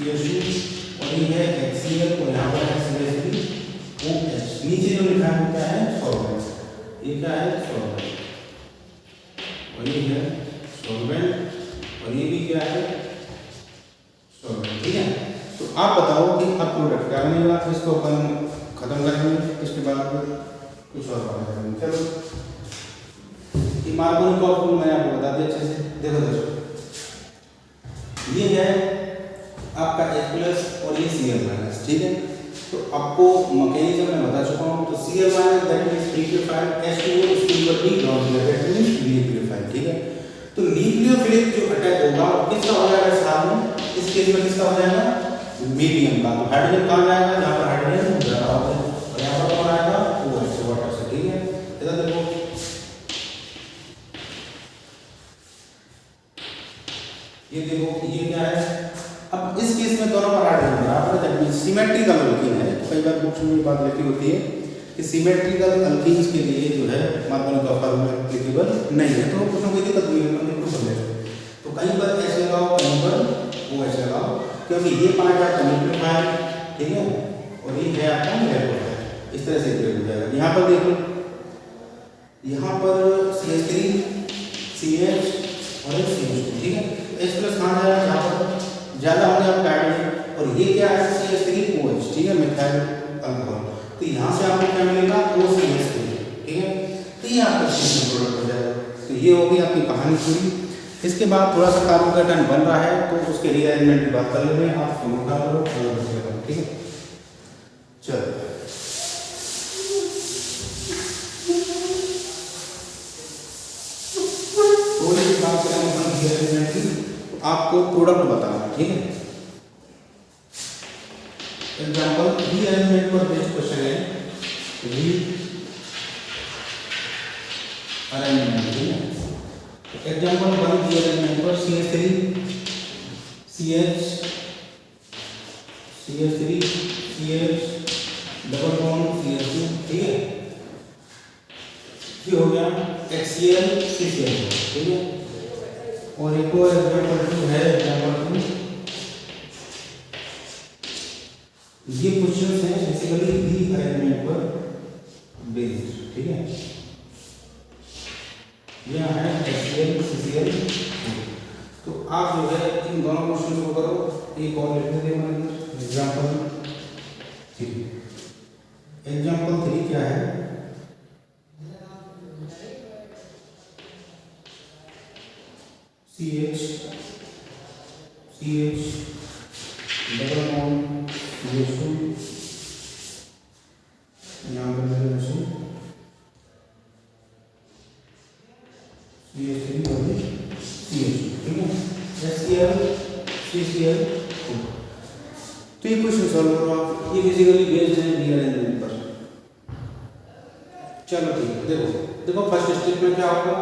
CH2 और ये है HCl और यहाँ पर है CH3OH। नीचे जो लिखा है क्या है सॉल्वेंट, ये क्या है सॉल्वेंट और ये है सॉल्वेंट और ये भी क्या है सॉल्वेंट। ठीक है, तो आप बताओ कि अब प्रोडक्ट क्या बनेगा, इसको अपन खत्म करेंगे, इसके बाद कुछ और बात करेंगे। चलो ये मार्कोनी कॉर्पस मैंने आपको बता दिया अच्छे से। देखो दोस्तों ये है आपका H+ और ये Cl-। ठीक है, तो आपको मैकेनिज्म में बता चुका हूँ। तो Cl- that means liquefied, H2O इसके ऊपर भी ग्राउंड किया दैट मींस लिक्विफाइड। ठीक है, तो न्यूक्लियोफिलिक जो अटैक होगा किसका हो जाएगा साथ में, इस केस में किसका हो जाएगा मीडियम का। तो हाइड्रोजन कहाँ जाएगा, जहाँ पर हाइड्रोजन ज़्यादा होगा और यहाँ पर कौन आएगा OH वाटर से। ठीक है, इधर देखो ये देखो ये क्या है। अब इस केस में दोनों पर हाइड्रोजन बराबर है, सिमेट्रिकल अल्कीन है। तो कई बार बुक्स में बात लिखी होती है कि सिमेट्रिकल अल्कीन्स के लिए जो है मार्कोनी का फॉर्मूला एप्लीकेबल नहीं है, तो उसमें कोई दिक्कत नहीं है, मतलब समझ लो। तो कहीं पर H लगाओ, कहीं पर OH लगाओ, क्योंकि ये पार्ट आपका न्यूक्लियोफाइल, ठीक है, और ये है आपका इलेक्ट्रोफाइल। इस तरह से ब्रेक हो जाएगा। यहाँ पर देखो, यहाँ पर CH3 CH और CH2। ठीक है, H+ कहाँ जाएगा, यहाँ पर ज़्यादा होंगे आपका हाइड्रोजन और ये क्या है CH3OH। ठीक है, मिथाइल अल्कोहल। तो यहाँ से आपको क्या मिलेगा OCH3। ठीक है, तो ये आपका प्रोडक्ट हो जाएगा। तो ये होगी आपकी कहानी पूरी। इसके बाद थोड़ा सा कार्बन का एटम बन रहा है तो उसके रीअरेंजमेंट की बात कर लेंगे। आप समझा लो, ठीक है। चलो थोड़ी सी बात करेंगे रीअरेंजमेंट की, तो आपको प्रोडक्ट बताना, ठीक है। एग्जाम्पल रीअरेंजमेंट पर बेस्ड क्वेश्चन है, रीअरेंजमेंट। ठीक है, एग्जाम्पल 1 रीअरेंजमेंट पर CH3 CH CH3 CH double bond CH2। ठीक है, ये हो गया HCl CCl। ठीक है, और एक और एग्जाम्पल 2 है, एग्जाम्पल 2 ये क्वेश्चंस हैं बेसिकली रीअरेंजमेंट पर बेस्ड। ठीक है, यह है HCl CCl। तो आप जो है इन दोनों क्वेश्चन को करो। एक और लिख देते हैं एग्जाम्पल 3। एग्जाम्पल 3 क्या है, CH डबल बॉन्ड CH2, यहाँ पर CH3 और CH2। ठीक है, HCl CCl। तो ये क्वेश्चन सॉल्व करो आप, ये बेसिकली बेस्ड है रीअरेंजमेंट पर। चलो ठीक है, देखो फर्स्ट स्टेप में क्या होगा।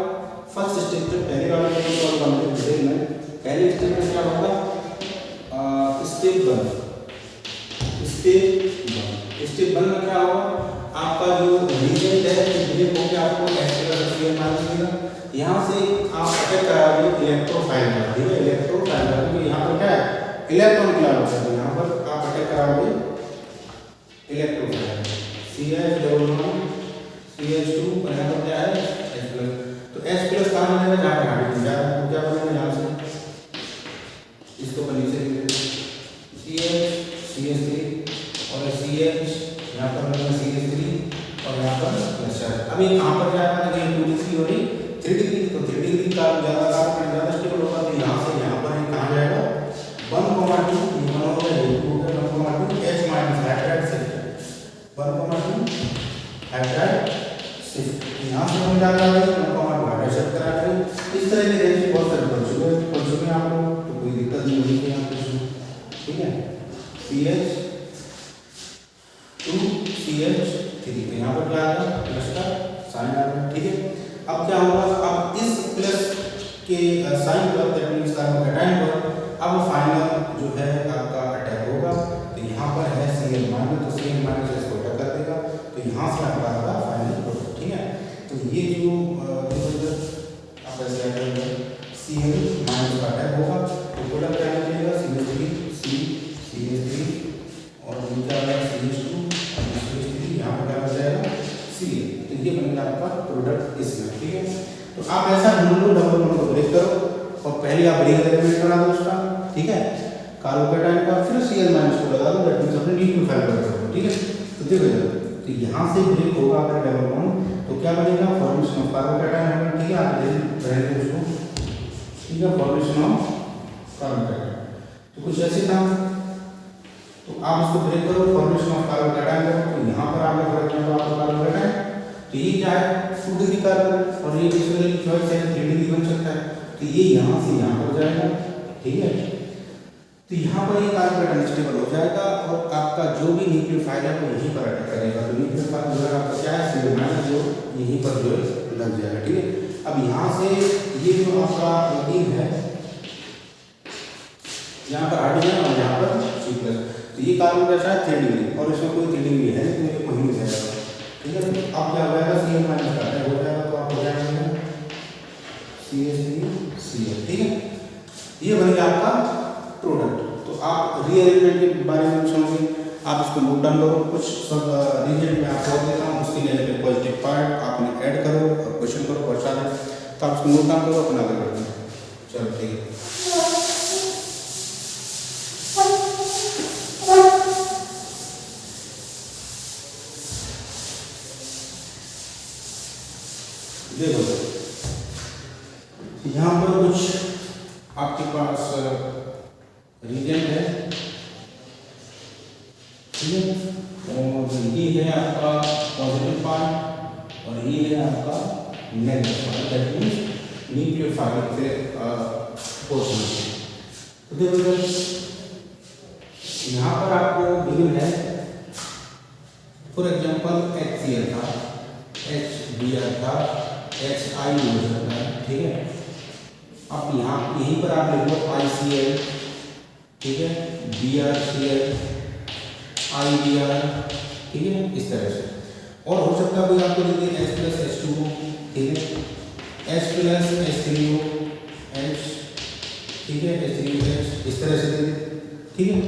फर्स्ट स्टेप में पहले वाले को सॉल्व करने के लिए में पहले स्टेप में क्या होगा, स्टेप 1 में क्या होगा, आपका जो रिएजेंट है रिएजेंट को क्या आपको H+Cl मिलेगा। यहाँ से आप अटैक कराओगे इलेक्ट्रोफाइल का। ठीक है, इलेक्ट्रोफाइल का, क्योंकि यहाँ पर क्या है इलेक्ट्रॉन क्लाउड होता है। यहाँ पर आप अटैक कराओगे electrophile CH double bond CH2 और यहाँ पर क्या है H+। तो H+ कहाँ बनेगा, जहाँ पर हाइड्रोजन ज़्यादा है, तो क्या बनेगा यहाँ से, इसको अपन नीचे लिख देते हैं CH3 और CH, यहाँ पर बनेगा CH3 और यहाँ पर प्लस। अब ये कहाँ पर जाएगा, तो ये 2 डिग्री हो रही 3 डिग्री, तो 3 डिग्री का ज़्यादा स्टेबल होगा। तो यहाँ से यहाँ पर कहाँ जाएगा 1,2 ये 1 हो गया, ये 2 हो गया, 1,2 H- hydride shift 1,2 hydride shift. यहाँ से हम क्या करा रहे हैं 1,2 हाइड्राइड शिफ्ट करा रहे हैं। इस तरह के रेंज बहुत सारे पढ़ चुके हैं आप लोग, तो कोई दिक्कत नहीं होगी यहाँ पे। ठीक है, CH2 CH3, तो यहाँ पर क्या आ गया प्लस का साइन आ गया। ठीक है, अब क्या होगा, अब इस प्लस के साइन पर दैट मींस कार्बन कैटायन पर अब फाइनल जो है आपका अटैक होगा। तो यहाँ पर है Cl-, तो Cl- इसको अटैक कर देगा, तो यहाँ से आपका आएगा फाइनल प्रोडक्ट। ठीक है, तो ये जो आप ऐसे आएगा Cl- का अटैक होगा, तो प्रोडक्ट क्या मिलेगा CH3 CH3 और नीचे आ गया CH2 CH3, यहाँ पर क्या हो जाएगा Cl। तो ये बन गया आपका प्रोडक्ट इसमें, ठीक है। तो आप ऐसा ढूंढ लो, डबल बॉन्ड को ब्रेक करो और पहले आप ब्रेक एलिमेंट बना दो उसका, ठीक है, कार्बोकेटाइन का, फिर Cl माइनस को लगा दो, दैट मींस अपने न्यूक्लियोफाइल कर दो, ठीक है। तो देखो तो यहाँ से ब्रेक होगा अगर डबल बॉन्ड तो क्या बनेगा, फॉर्मेशन ऑफ कार्बोकेटाइन होगा, ठीक है। आप रहेंगे उसको, ठीक है, फॉर्मेशन ऑफ कार्बोकेटाइन। तो कुछ ऐसे था, तो आप उसको ब्रेक करो, फॉर्मेशन ऑफ कार्बोकेटाइन करो, तो यहाँ पर आपने फॉर एग्जांपल आपको कार्बोकेटाइन, तो ये क्या है 2 डिग्री कार्बन और ये डिस्प्लेसमेंट चॉइस है 3 डिग्री बन सकता है, तो ये यहाँ से यहाँ पर जाएगा, ठीक है। तो यहाँ पर ये कार्बोकेटाइन स्टेबल हो जाएगा और आपका जो भी न्यूक्लियोफाइल है वो यहीं पर अटैक करेगा, तो न्यूक्लियोफाइल जो है आपका क्या है Cl माइनस जो यहीं पर जो है लग जाएगा, ठीक है। अब यहाँ से ये जो आपका प्रोटीन है यहाँ पर हाइड्रोजन और यहाँ पर C+, तो ये कार्बन का है 3 डिग्री और इसमें कोई 3 डिग्री है नहीं, तो ये कोई नहीं जाएगा, ठीक है। तो अब क्या हो जाएगा Cl माइनस का अटैक हो जाएगा, तो आप हो जाएगा CH3Cl, ठीक है। ये बन गया आपका प्रोडक्ट। तो आप रीअरेंजमेंट के बारे में समझिए, आप इसको नोट डाउन करो, कुछ सब रीजन में आपको देता हूँ, उसके लिए पॉजिटिव पार्ट आपने ऐड करो और क्वेश्चन करो पहुँचा दें, तो आप इसको नोट डाउन करो, अपना आगे बढ़ते हैं। चलो ठीक है, देखो यहाँ पर कुछ आपके पास रीजन है, ठीक है, और ये है आपका पॉजिटिव पार्ट और ये है आपका negative part, that means nucleophile से पोर्शन। तो देखो यहाँ पर आपको गिवन है फॉर एग्जांपल HCl था, HBr था, HI हो सकता है, ठीक है। अब यहाँ यहीं पर आप लिख लो ICl, ठीक है, BrCl, IBr, ठीक है, इस तरह से। और हो सकता है कोई आपको लिख दे H+H2O, ठीक है, H+H3O, H, ठीक है, H3OH, इस तरह से दे दे, ठीक है।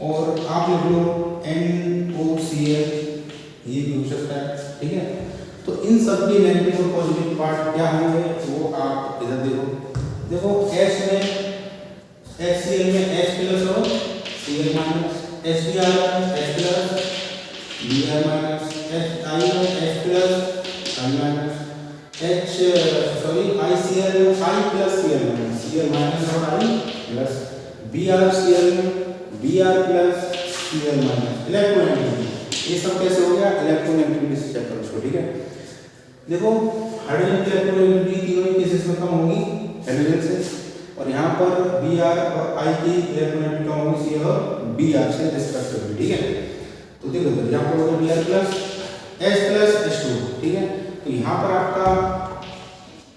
और आप लिख लो NOCl, ये भी हो सकता है, ठीक है। तो इन सब के नेगेटिव और पॉजिटिव पार्ट क्या होंगे वो आप इधर देखो, देखो H में HCl में H+ और Cl माइनस, HBr में H+, Br माइनस, HI में H+, I माइनस, ICl में I+ Cl minus, Cl minus और I प्लस, BrCl में Br plus Cl minus. Electronegativity ये सब कैसे हो गया, इलेक्ट्रोनेगेटिविटी से चेक करो इसको, ठीक है। देखो हाइड्रोजन की इलेक्ट्रोनेगेटिविटी तीनों ही केसेस में कम होगी हाइड्रोजन से, और यहाँ पर Br और I की इलेक्ट्रोनेगेटिविटी कम होगी Cl और Br से रिस्पेक्टिवली, ठीक है। तो देखो यहाँ पर होगा Br प्लस H+H2, ठीक है। तो यहाँ पर आपका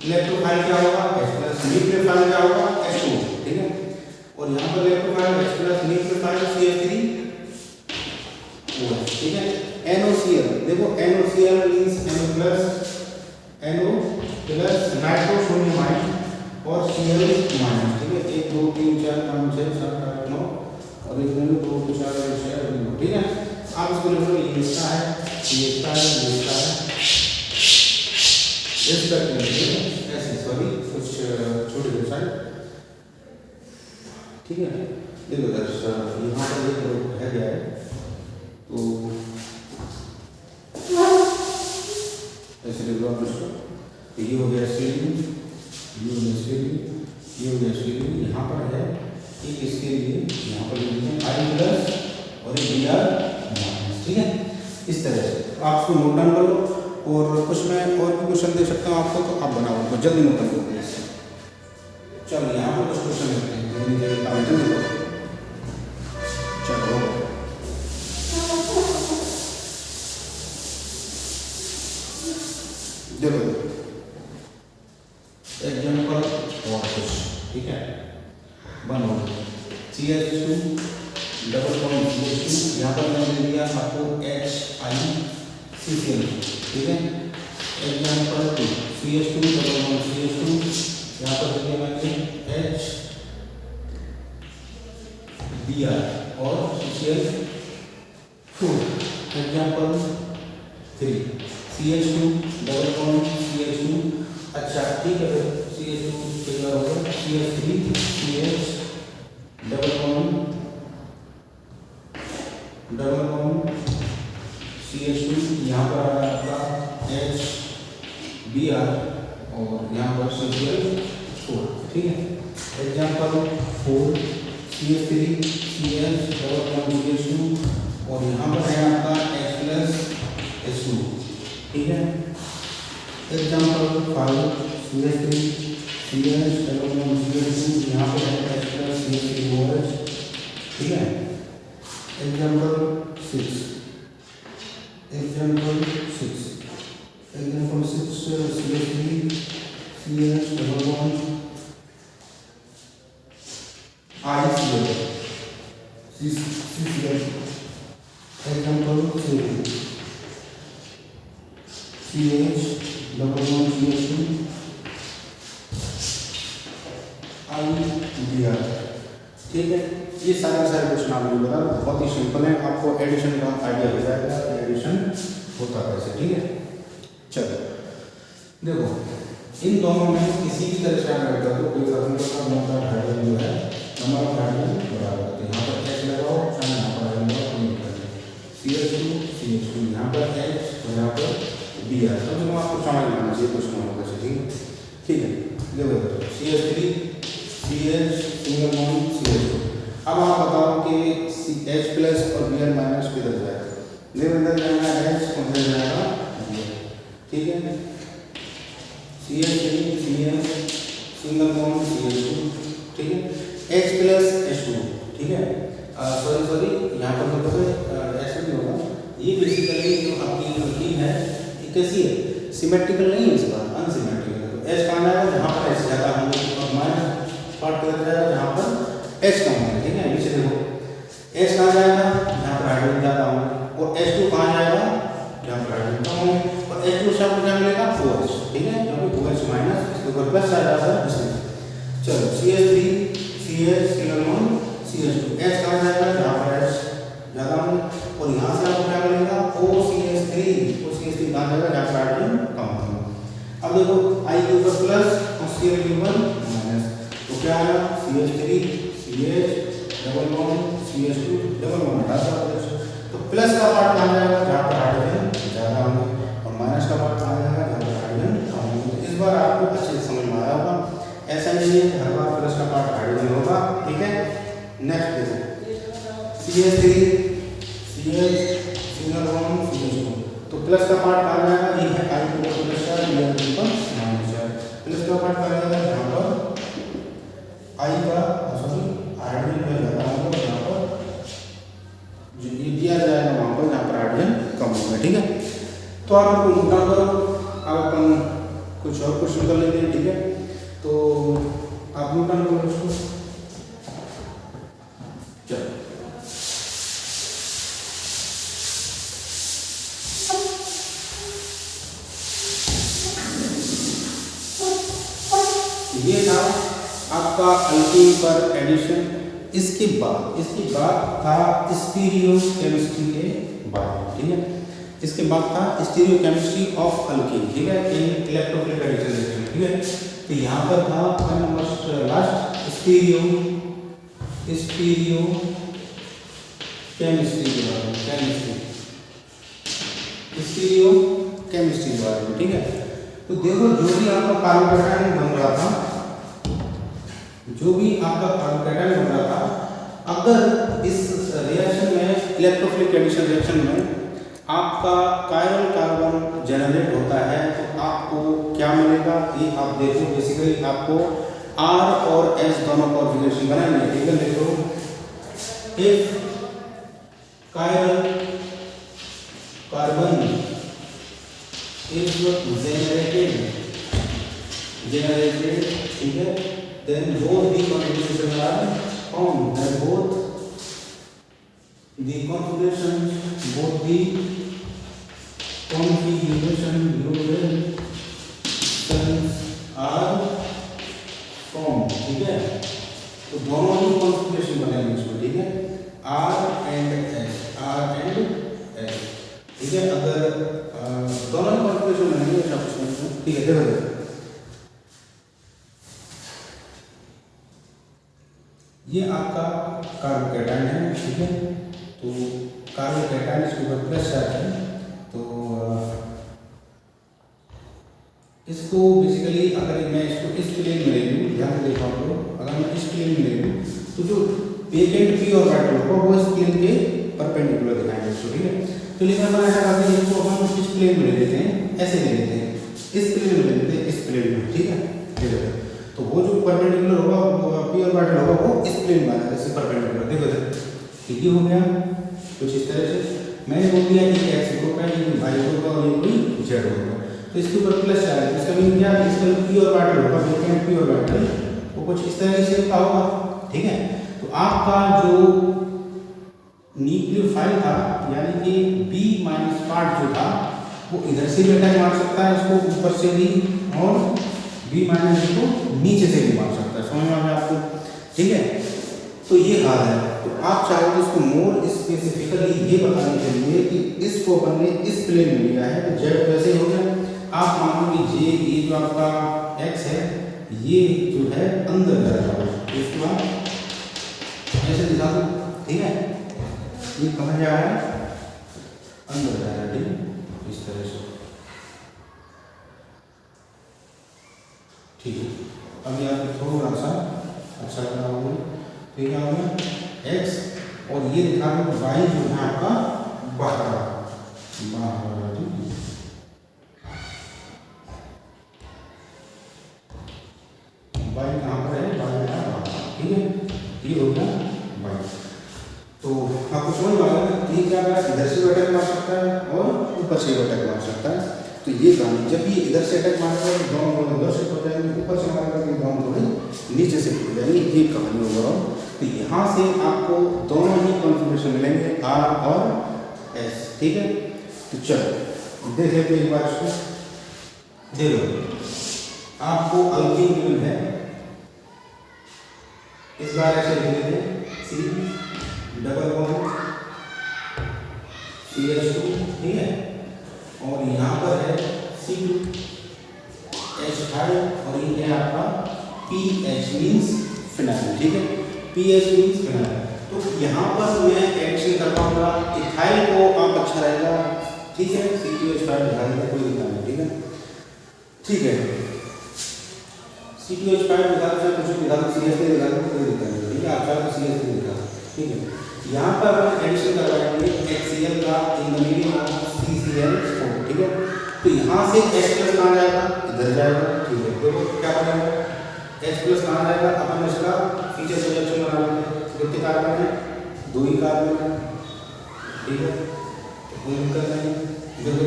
इलेक्ट्रोफाइल क्या होगा H+, न्यूक्लियोफाइल क्या होगा H2, ठीक है। और यहाँ पर इलेक्ट्रोफाइल H+ न्यूक्लियोफाइल CH3, ठीक है। NOCl, देखो NOCl means NO plus nitro शून्य माइनस और Cl माइनस, ठीक है। 1 2 3 4 5 6 7 8 9 और 1 2 3 4 5 6 9, ठीक है। आप इसको लिख लो, ये इसका है, ये इसका है, ये इसका है, इस तक ऐसे, सॉरी कुछ छोटे साइड, ठीक है। देखो दर्शक यहाँ पर एक है क्या है, तो ऐसे लिख लो आप इसको, ये हो गया स्टीरियो, ये हो गया स्टीरियो, ये हो गया स्टीरियो, यहाँ पर है एक इसके लिए यहाँ पर लिख दें I+ और एक Br माइनस, ठीक है, इस तरह से। आप इसको नोट डाउन कर लो, और कुछ मैं और भी क्वेश्चन दे सकता हूँ आपको, तो आप बनाओ, तो जल्दी नोट डाउन करो इससे। चलो यहाँ पर कुछ क्वेश्चन लेते हैं, जल्दी चलो। देखो एग्जाम्पल और कुछ, ठीक है, बनो CH2 डबल बॉन्ड CH2, यहाँ पर मैंने दिया आपको HICCl, ठीक है। Example 2 CH2 double bond CH2, यहाँ पर दिया मैंने HBr, और CCl4। Example 3 CH2 double bond CH2। अच्छा ठीक है, फिर CH2 कितना होगा CH3 CH double bond CH2, यहाँ पर आपका HBr और यहाँ पर CCl4। ठीक है। Example 4 CH3 CH double bond CH2 और यहाँ पर है आपका H+H2। ठीक है। Example 5 CH3 CH double bond CH2, यहाँ पर है H+CH3OH। ठीक है। Example 6 CH3 CH double bond ICl CCl। Example 7 CH double bond CH2 IBr। ठीक है। ये सारे क्वेश्चन आपको बता दो, बहुत ही सिंपल है, आपको एडिशन का आइडिया हो जाएगा कि एडिशन होता कैसे। ठीक है। चलो देखो, इन दोनों में किसी भी तरह से ऐड कर दो, कोई फर्क नहीं पड़ता, नंबर ऑफ हाइड्रोजन जो है नंबर ऑफ हाइड्रोजन बराबर होते हैं। यहाँ पर H लगाओ, यहाँ पर लगाओ, नहीं करते CH2 यहाँ पर H और यहाँ पर Br। तो जो आपको समझ में आना चाहिए क्वेश्चन होगा कैसे। ठीक है। देखो CH3 CH single bond CH2। अब आप बताओ कि H प्लस और Br माइनस किधर जाएगा? इधर जाएगा H, उधर जाएगा Br। ठीक है। CH3 CH single bond CH2। ठीक है। H plus H2। ठीक है। सॉरी यहाँ पर मतलब ऐसे नहीं होगा। ये बेसिकली जो आपकी अल्कीन है ये कैसी है, सिमेट्रिकल नहीं है, इस बार अनसिमेट्रिकल है। तो H कहाँ जाएगा जहाँ पर H ज़्यादा होंगे और माइनस पार्ट किधर जाएगा जहाँ पर H कम होंगे। ठीक है। नीचे देखो H कहाँ जाएगा जहाँ पर हाइड्रोजन ज़्यादा होंगे और H2 कहाँ जाएगा जहाँ पर हाइड्रोजन कम होंगे और H2 से आपको क्या मिलेगा OH। ठीक है। क्योंकि OH माइनस इसके ऊपर प्लस आ जाता है इसलिए। चलो CH3 CH single bond CH2, H कहाँ जाएगा जहाँ पर H ज़्यादा होंगे और यहाँ से आपको क्या मिलेगा OCH3 कहाँ जाएगा जहाँ पर हाइड्रोजन कम होंगे। अब देखो I के ऊपर प्लस और Cl के ऊपर माइनस, तो क्या आएगा CH3 CH double bond CH2 double bond हटा दो। तो प्लस का पार्ट कहाँ जाएगा जहाँ पर हाइड्रोजन ज़्यादा होंगे और माइनस का पार्ट कहाँ जाएगा जहाँ पर हाइड्रोजन कम होंगे। तो इस बार आपको अच्छे से समझ में आया होगा। ऐसा नहीं है हर बार प्लस का पार्ट हाइड्रोजन होगा। ठीक है। नेक्स्ट देखो CH3 CH single bond CH2, तो प्लस का पार्ट कहाँ जाएगा, ये है I के ऊपर प्लस है, Br के ऊपर माइनस है। प्लस का पार्ट कहाँ जाएगा जहाँ पर I का हाइड्रोजन में ज़्यादा होगा, यहाँ पर जो ये दिया जाएगा वहाँ पर जहाँ पर हाइड्रोजन कम होगा। ठीक है। तो आप आपको नोट करो, अब अपन कुछ और क्वेश्चन कर लेते हैं। ठीक है। तो आप नोट करो उसको। चलो ये था आपका अल्कीन पर एडिशन। इसके बाद था स्टीरियो केमिस्ट्री के बारे में। ठीक है। इसके बाद था स्टीरियो केमिस्ट्री ऑफ अल्कीन। ठीक है। इन इलेक्ट्रोफिलिक एडिशन रिएक्शन। ठीक है। तो यहाँ पर था लास्ट स्टीरियो केमिस्ट्री के बारे में, स्टीरियो केमिस्ट्री के बारे में। ठीक है। तो देखो जो भी आपका कार्बोकेटायन बन रहा था, अगर इस रिएक्शन में इलेक्ट्रोफिलिक एडिशन रिएक्शन में आपका कायरल कार्बन जनरेट होता है तो आपको क्या मिलेगा, ये आप देखो। बेसिकली आपको R और S दोनों कॉन्फ़िगरेशन बनाएंगे। ठीक है। देखो if chiral carbon is generated, ठीक है, then both the configurations are formed, then both the configurations are formed। ठीक है। तो दोनों ही कॉन्फ़िगरेशन बनेंगे इसमें। ठीक है। R and S, R and S, ठीक है। अगर दोनों कॉन्फ़िगरेशन बनाएंगे ऐसा कुछ नहीं, ठीक है। देखो ये आपका कार्बोकैटायन है, ठीक है। तो कार्बोकैटायन इसके ऊपर प्लस चार्ज है, तो इसको बेसिकली अगर मैं इसको इस प्लेन में ले लूँ, ध्यान से देखो आप लोग, अगर मैं इस प्लेन में ले लूँ तो जो वेकेंट पी और ऑर्बिटल होगा वो इस प्लेन के परपेंडिकुलर दिखाएंगे इसको, ठीक है। तो लेकिन हम ऐसा करते हैं, इसको हम इस प्लेन में ले लेते हैं, ऐसे ले लेते हैं, इस प्लेन में ले लेते हैं, इस प्लेन में, ठीक है। तो वो जो परपेंडिकुलर होगा पी और ऑर्बिटल होगा वो इस प्लेन में आएगा, इससे परपेंडिकुलर। देखो ठीक ही हो गया कुछ इस तरह से। मैंने बोल दिया कि एक्स ग्रुप है, ये वाई ग्रुप और ये कोई जेड होगा, तो इसके ऊपर प्लस चार्ज है, इसका मीन क्या है, इसका पी और ऑर्बिटल होगा, वेकेंट पी और ऑर्बिटल वो कुछ इस तरह से का होगा, ठीक है। तो आपका जो न्यूक्लियोफाइल था, यानी कि बी माइनस पार्ट जो था वो इधर से भी अटैक मार सकता है उसको ऊपर से भी, और बी माइनस को नीचे से भी मार सकता है, समझ में आ गया आपको, ठीक है। तो ये हाल है। तो आप चाहे तो इसको मोर स्पेसिफिकली ये बताने के लिए कि इसको अपन ने इस प्लेन में लिया है, तो जेड वैसे हो गया। आप मानो कि जे, ये जो आपका एक्स है ये जो है अंदर जा रहा है, इसके बाद ऐसे दिखा दो, ठीक है। ये कहाँ जा रहा है, अंदर जा रहा है, ठीक है, इस तरह से, ठीक है। अब यहाँ पे थोड़ा सा अच्छा बना होगा, तो क्या हो गया एक्स, और ये दिखा दो वाई जो है आपका बाहर, वाई कहाँ पर है, वाई है बाहर, ठीक है। ये हो गया वाई। तो आपको समझ में आ गया ये क्या है, इधर से अटैक मार सकता है और ऊपर से अटैक मार सकता है। तो ये कहानी, जब ये इधर से अटैक मारेगा तो दोनों इधर से हो जाएंगे, ऊपर से मारेगा तो दोनों थोड़े नीचे से हो जाएंगे, ये कहानी होगा। तो यहाँ से आपको दोनों ही कॉन्फ़िगरेशन मिलेंगे, आर और एस, ठीक है। तो चलो देख लेते हैं एक बार इसको, देखो आपको अल्कीन गिवन है, इस बार ऐसे लिख लेते हैं, सी डबल बॉन्ड CH2, ठीक है। और यहाँ पर है C2H5 और ये है आपका PH मीन्स फिनाइल, ठीक है। PH means phenyl. तो यहाँ पर मैं एडिशन कर पाऊंगा, इथाइल को आप अच्छा रहेगा, ठीक है। C2H5 दिखा देंगे, कोई दिक्कत नहीं, ठीक है, ठीक है। C2H5 दिखा दो, कुछ दिखा दो, CH3 दिखा दो, कोई दिक्कत नहीं, ठीक है। आप चाहे तो CH3 दिखा दो, ठीक है। यहाँ पर अपन एडिशन करवाएंगे HCl का in the medium of CCl4, ठीक है। तो यहाँ से H प्लस कहाँ जाएगा, इधर जाएगा, ठीक है। देखो क्या बनेगा, H प्लस कहाँ जाएगा, अपन इसका फीचर रिएक्शन बना लेंगे, कितने कार्बन है, 2 ही कार्बन है, ठीक है। तो कोई दिक्कत नहीं, इधर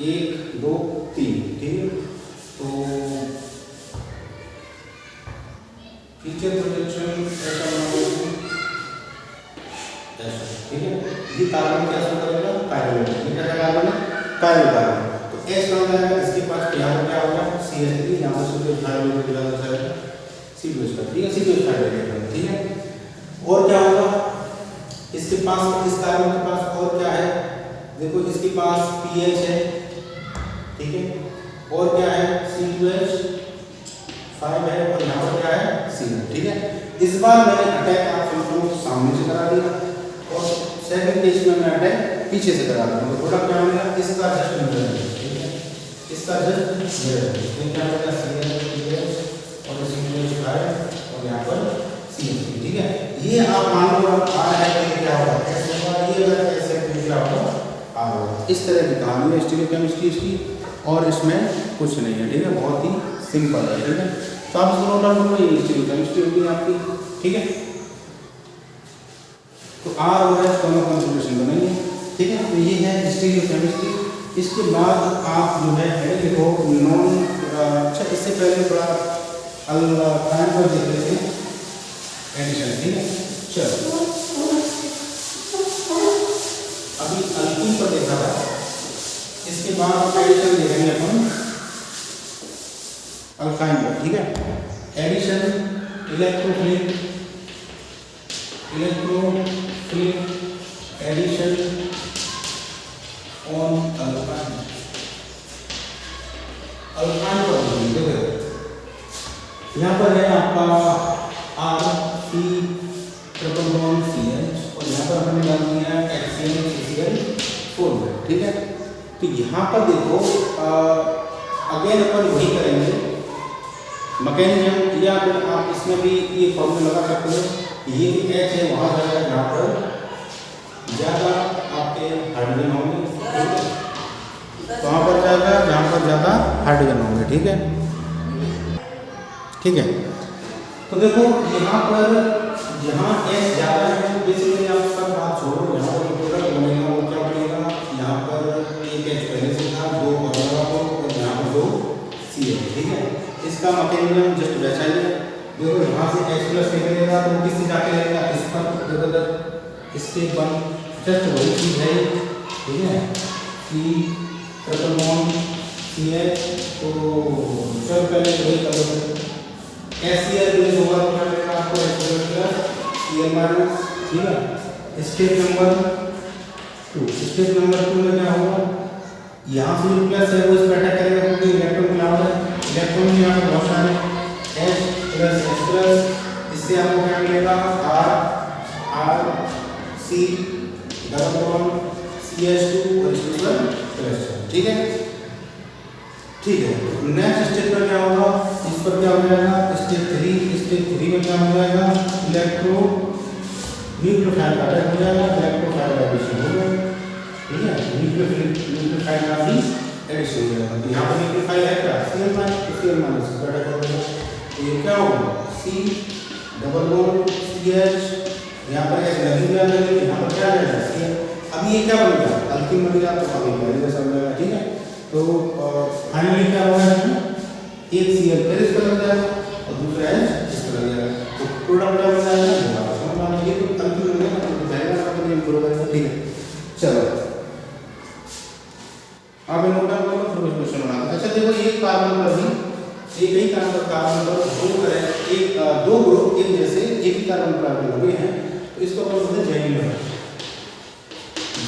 1 2 3, ठीक है। तो फीचर प्रोजेक्शन ऐसा बनाओगे, ठीक है। ये कार्बन क्या शो करेगा, कायरल, ये क्या कार्बन है, कायरल कार्बन। तो H कहाँ जाएगा, इसके पास यहाँ पर क्या होगा, CH3, यहाँ पर C2H5 को मिला जाएगा C2H5, ठीक है, C2H5 लगेगा, ठीक है। और क्या होगा इसके पास, इस कार्बन के पास और क्या है, देखो इसके पास PH है, ठीक है। और क्या है, C2H5 है, और यहाँ पर क्या है, C, ठीक है। इस बार मैंने अटैक आप सबको सामने से करा दिया, और सेकंड केस में मैं अटैक पीछे से करा दूंगा, तो प्रोडक्ट क्या मिलेगा, इसका जस्ट मिरर है, ठीक है, इसका जस्ट मिरर है। तो क्या मिलेगा, CH और C2H5 और यहाँ पर CH3, ठीक है। ये आप मान लो आप आ रहा है, क्या होगा S होगा, ये अगर S है तो क्या होगा, R होगा। इस तरह की कहानी है स्टीरियोकेमिस्ट्री इसकी, और इसमें कुछ नहीं है, ठीक है, बहुत ही सिंपल है, ठीक है। तो आप इसको नोट डाउन करो, ये स्टीरियोकेमिस्ट्री होगी आपकी, ठीक है। तो R और S दोनों कॉन्फ़िगरेशन बनेंगे, ठीक है। तो ये है स्टीरियोकेमिस्ट्री। इसके बाद आप जो है देखो नॉन, अच्छा इससे पहले थोड़ा अल्काइन पर देख लेते हैं एडिशन, ठीक है। चलो अभी अल्कीन पर देखा था, इसके बाद एडिशन देखेंगे अपन अल्काइन पर, ठीक है। Addition electrophilic addition on alkyne, alkyne पर देखो यहाँ पर है आपका R3 और यहाँ पर हमने डाल दिया HCl4, ठीक है। तो यहाँ पर देखो अगेन अपन वही करेंगे मैकेनिज्म, या फिर आप इसमें भी ये फॉर्मूला लगा सकते हो, ये H है वहाँ जाएगा जहाँ पर ज़्यादा आपके हाइड्रोजन होंगे, ठीक है। तो वहाँ पर जाएगा जहाँ पर ज़्यादा हाइड्रोजन होंगे, ठीक है, ठीक है। तो देखो यहाँ पर जहाँ H ज़्यादा है बेसिकली आप सब बात छोड़ो, यहाँ पर प्रोडक्ट बनेगा वो क्या बनेगा, यहाँ पर एक H पहले से था, 2 और यहाँ पर 2 Cl, ठीक है। इसका मैकेनिज्म जस्ट वैसा ही है। देखो यहाँ से H प्लस निकलेगा तो किससे जाके रहेगा, इस पर देखो इसके बन जस्ट वही चीज़ है, ठीक है। CH तो चल पहले वही कर दो, HCl प्लस होगा तो क्या मिलेगा आपको, HCl प्लस Cl माइनस, ठीक है। स्टेप नंबर 2 में क्या होगा, यहाँ से जो प्लस है वो इस पर अटैक करेगा क्योंकि इलेक्ट्रॉन की लाउड है, इलेक्ट्रॉन यहाँ पर बहुत सारे H प्लस इससे आपको क्या मिलेगा, R C double bond CH2 और इसके ऊपर प्लस, ठीक है, ठीक है। नेक्स्ट स्टेप पर क्या होगा, इस पर क्या हो जाएगा, स्टेप 3 में क्या हो जाएगा, इलेक्ट्रो न्यूक्लियोफाइल का अटैक हो जाएगा, इलेक्ट्रोफाइल का एडिशन हो जाएगा, ठीक है। न्यूक्लियोफाइल का भी एडिशन हो जाएगा। तो यहाँ पर न्यूक्लियोफाइल है क्या, Cl माइनस का अटैक हो जाएगा। तो ये क्या होगा, C डबल बॉन्ड CH, यहाँ पर एक लगी हुई है, यहाँ पर क्या रहेगा Cl। अब ये क्या बनेगा, अल्कीन बनेगा, तो अभी पहले जैसा बनेगा, ठीक है। तो फाइनली क्या होगा, एक Cl फिर इस पर लग जाएगा और दूसरा H इस पर लग जाएगा, तो प्रोडक्ट क्या बन जाएगा, ये तो अल्कीन बनेगा, तो पहला का तो ये प्रोडक्ट है, ठीक है। चलो अब नोट डाउन करो, फिर क्वेश्चन बनाते हैं। अच्छा देखो एक कार्बन पर भी एक ही कार्बन पर दो ग्रुप एक जैसे एक ही कार्बन पर लगे हैं, तो इसको अपन बोलते हैं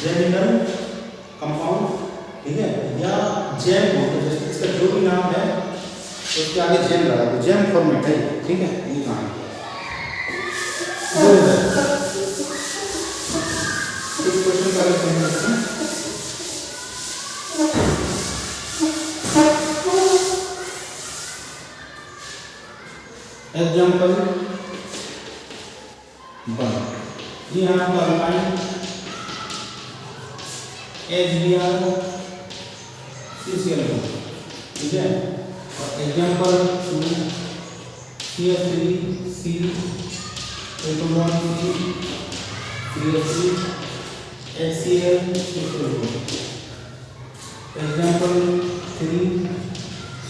जेमिनल कंपाउंड, ठीक है, या जेम बोलते हैं। जैसे इसका जो भी नाम है उसके आगे जेम लगा दो, जेम फॉर्मेट है, ठीक है। ये कहां है, एक क्वेश्चन का एग्जाम्पल 1, ये यहाँ पर अल्काइन HBr CCl, ठीक है। और example 2 CH3C triple bond CH3 HCl example 3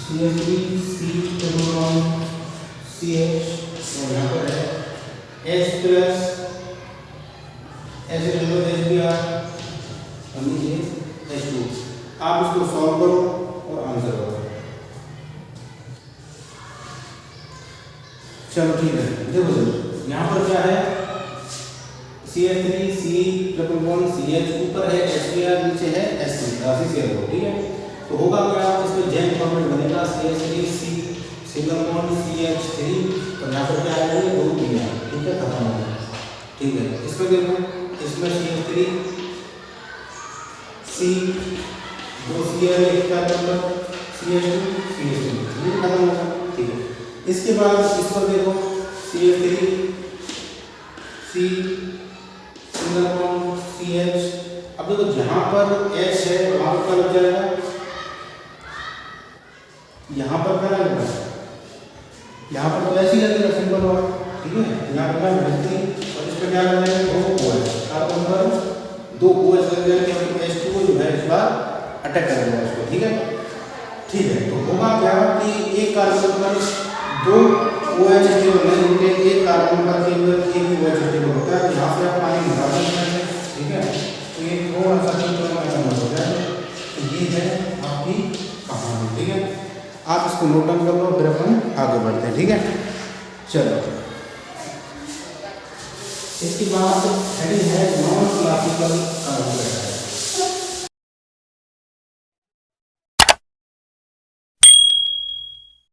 CH3C triple bond CH, और यहाँ पर है H प्लस HBr और नीचे H2। आप इसको सॉल्व करो और आंसर करो। चलो ठीक है, देखो यहाँ पर क्या है, CH3C ट्रिपल बॉन्ड CH, ऊपर है HBr, नीचे है CCl, ठीक है। तो होगा क्या, इसमें जेम फॉर्मेट बनेगा, CH3C सिंगल बॉन्ड CH3, और यहाँ पर क्या आएगा, 2 Br, ठीक है, खत्म हो गया, ठीक है। इसमें देखो, इसमें CH3C 2 Cl एक कार्बन पर CH2 CH3, ये खत्म हो गया, ठीक है। इसके बाद इस पर देखो CH3C सिंगल बॉन्ड CH, अब देखो जहाँ पर H है वहाँ पर क्या लग जाएगा, यहाँ पर क्या लगेगा, यहाँ पर तो ऐसे ही लगेगा सिंपल और, ठीक है। यहाँ पर मिलती और इस पर क्या लग जाएगा, 2 OH, कार्बन पर 2 OH लग जाएगा, H2O जो है इस बार अटैक करेगा उसको, ठीक है, ठीक है। तो होगा क्या कि एक कार्बन पर 2 OH स्टेबल है, उनके एक कार्बन पर केवल एक ही OH स्टेबल होता है, तो यहाँ से आप पानी निकाल सकते हैं, ठीक है। तो ये थोड़ा सा हो जाएगा। तो ये है आपकी कहानी, ठीक है। आप इसको नोट डाउन कर लो, फिर अपन आगे बढ़ते हैं, ठीक है। चलो इसके बाद हेडिंग है नॉन क्लासिक पार्टिकल कहाँ पे बैठा है।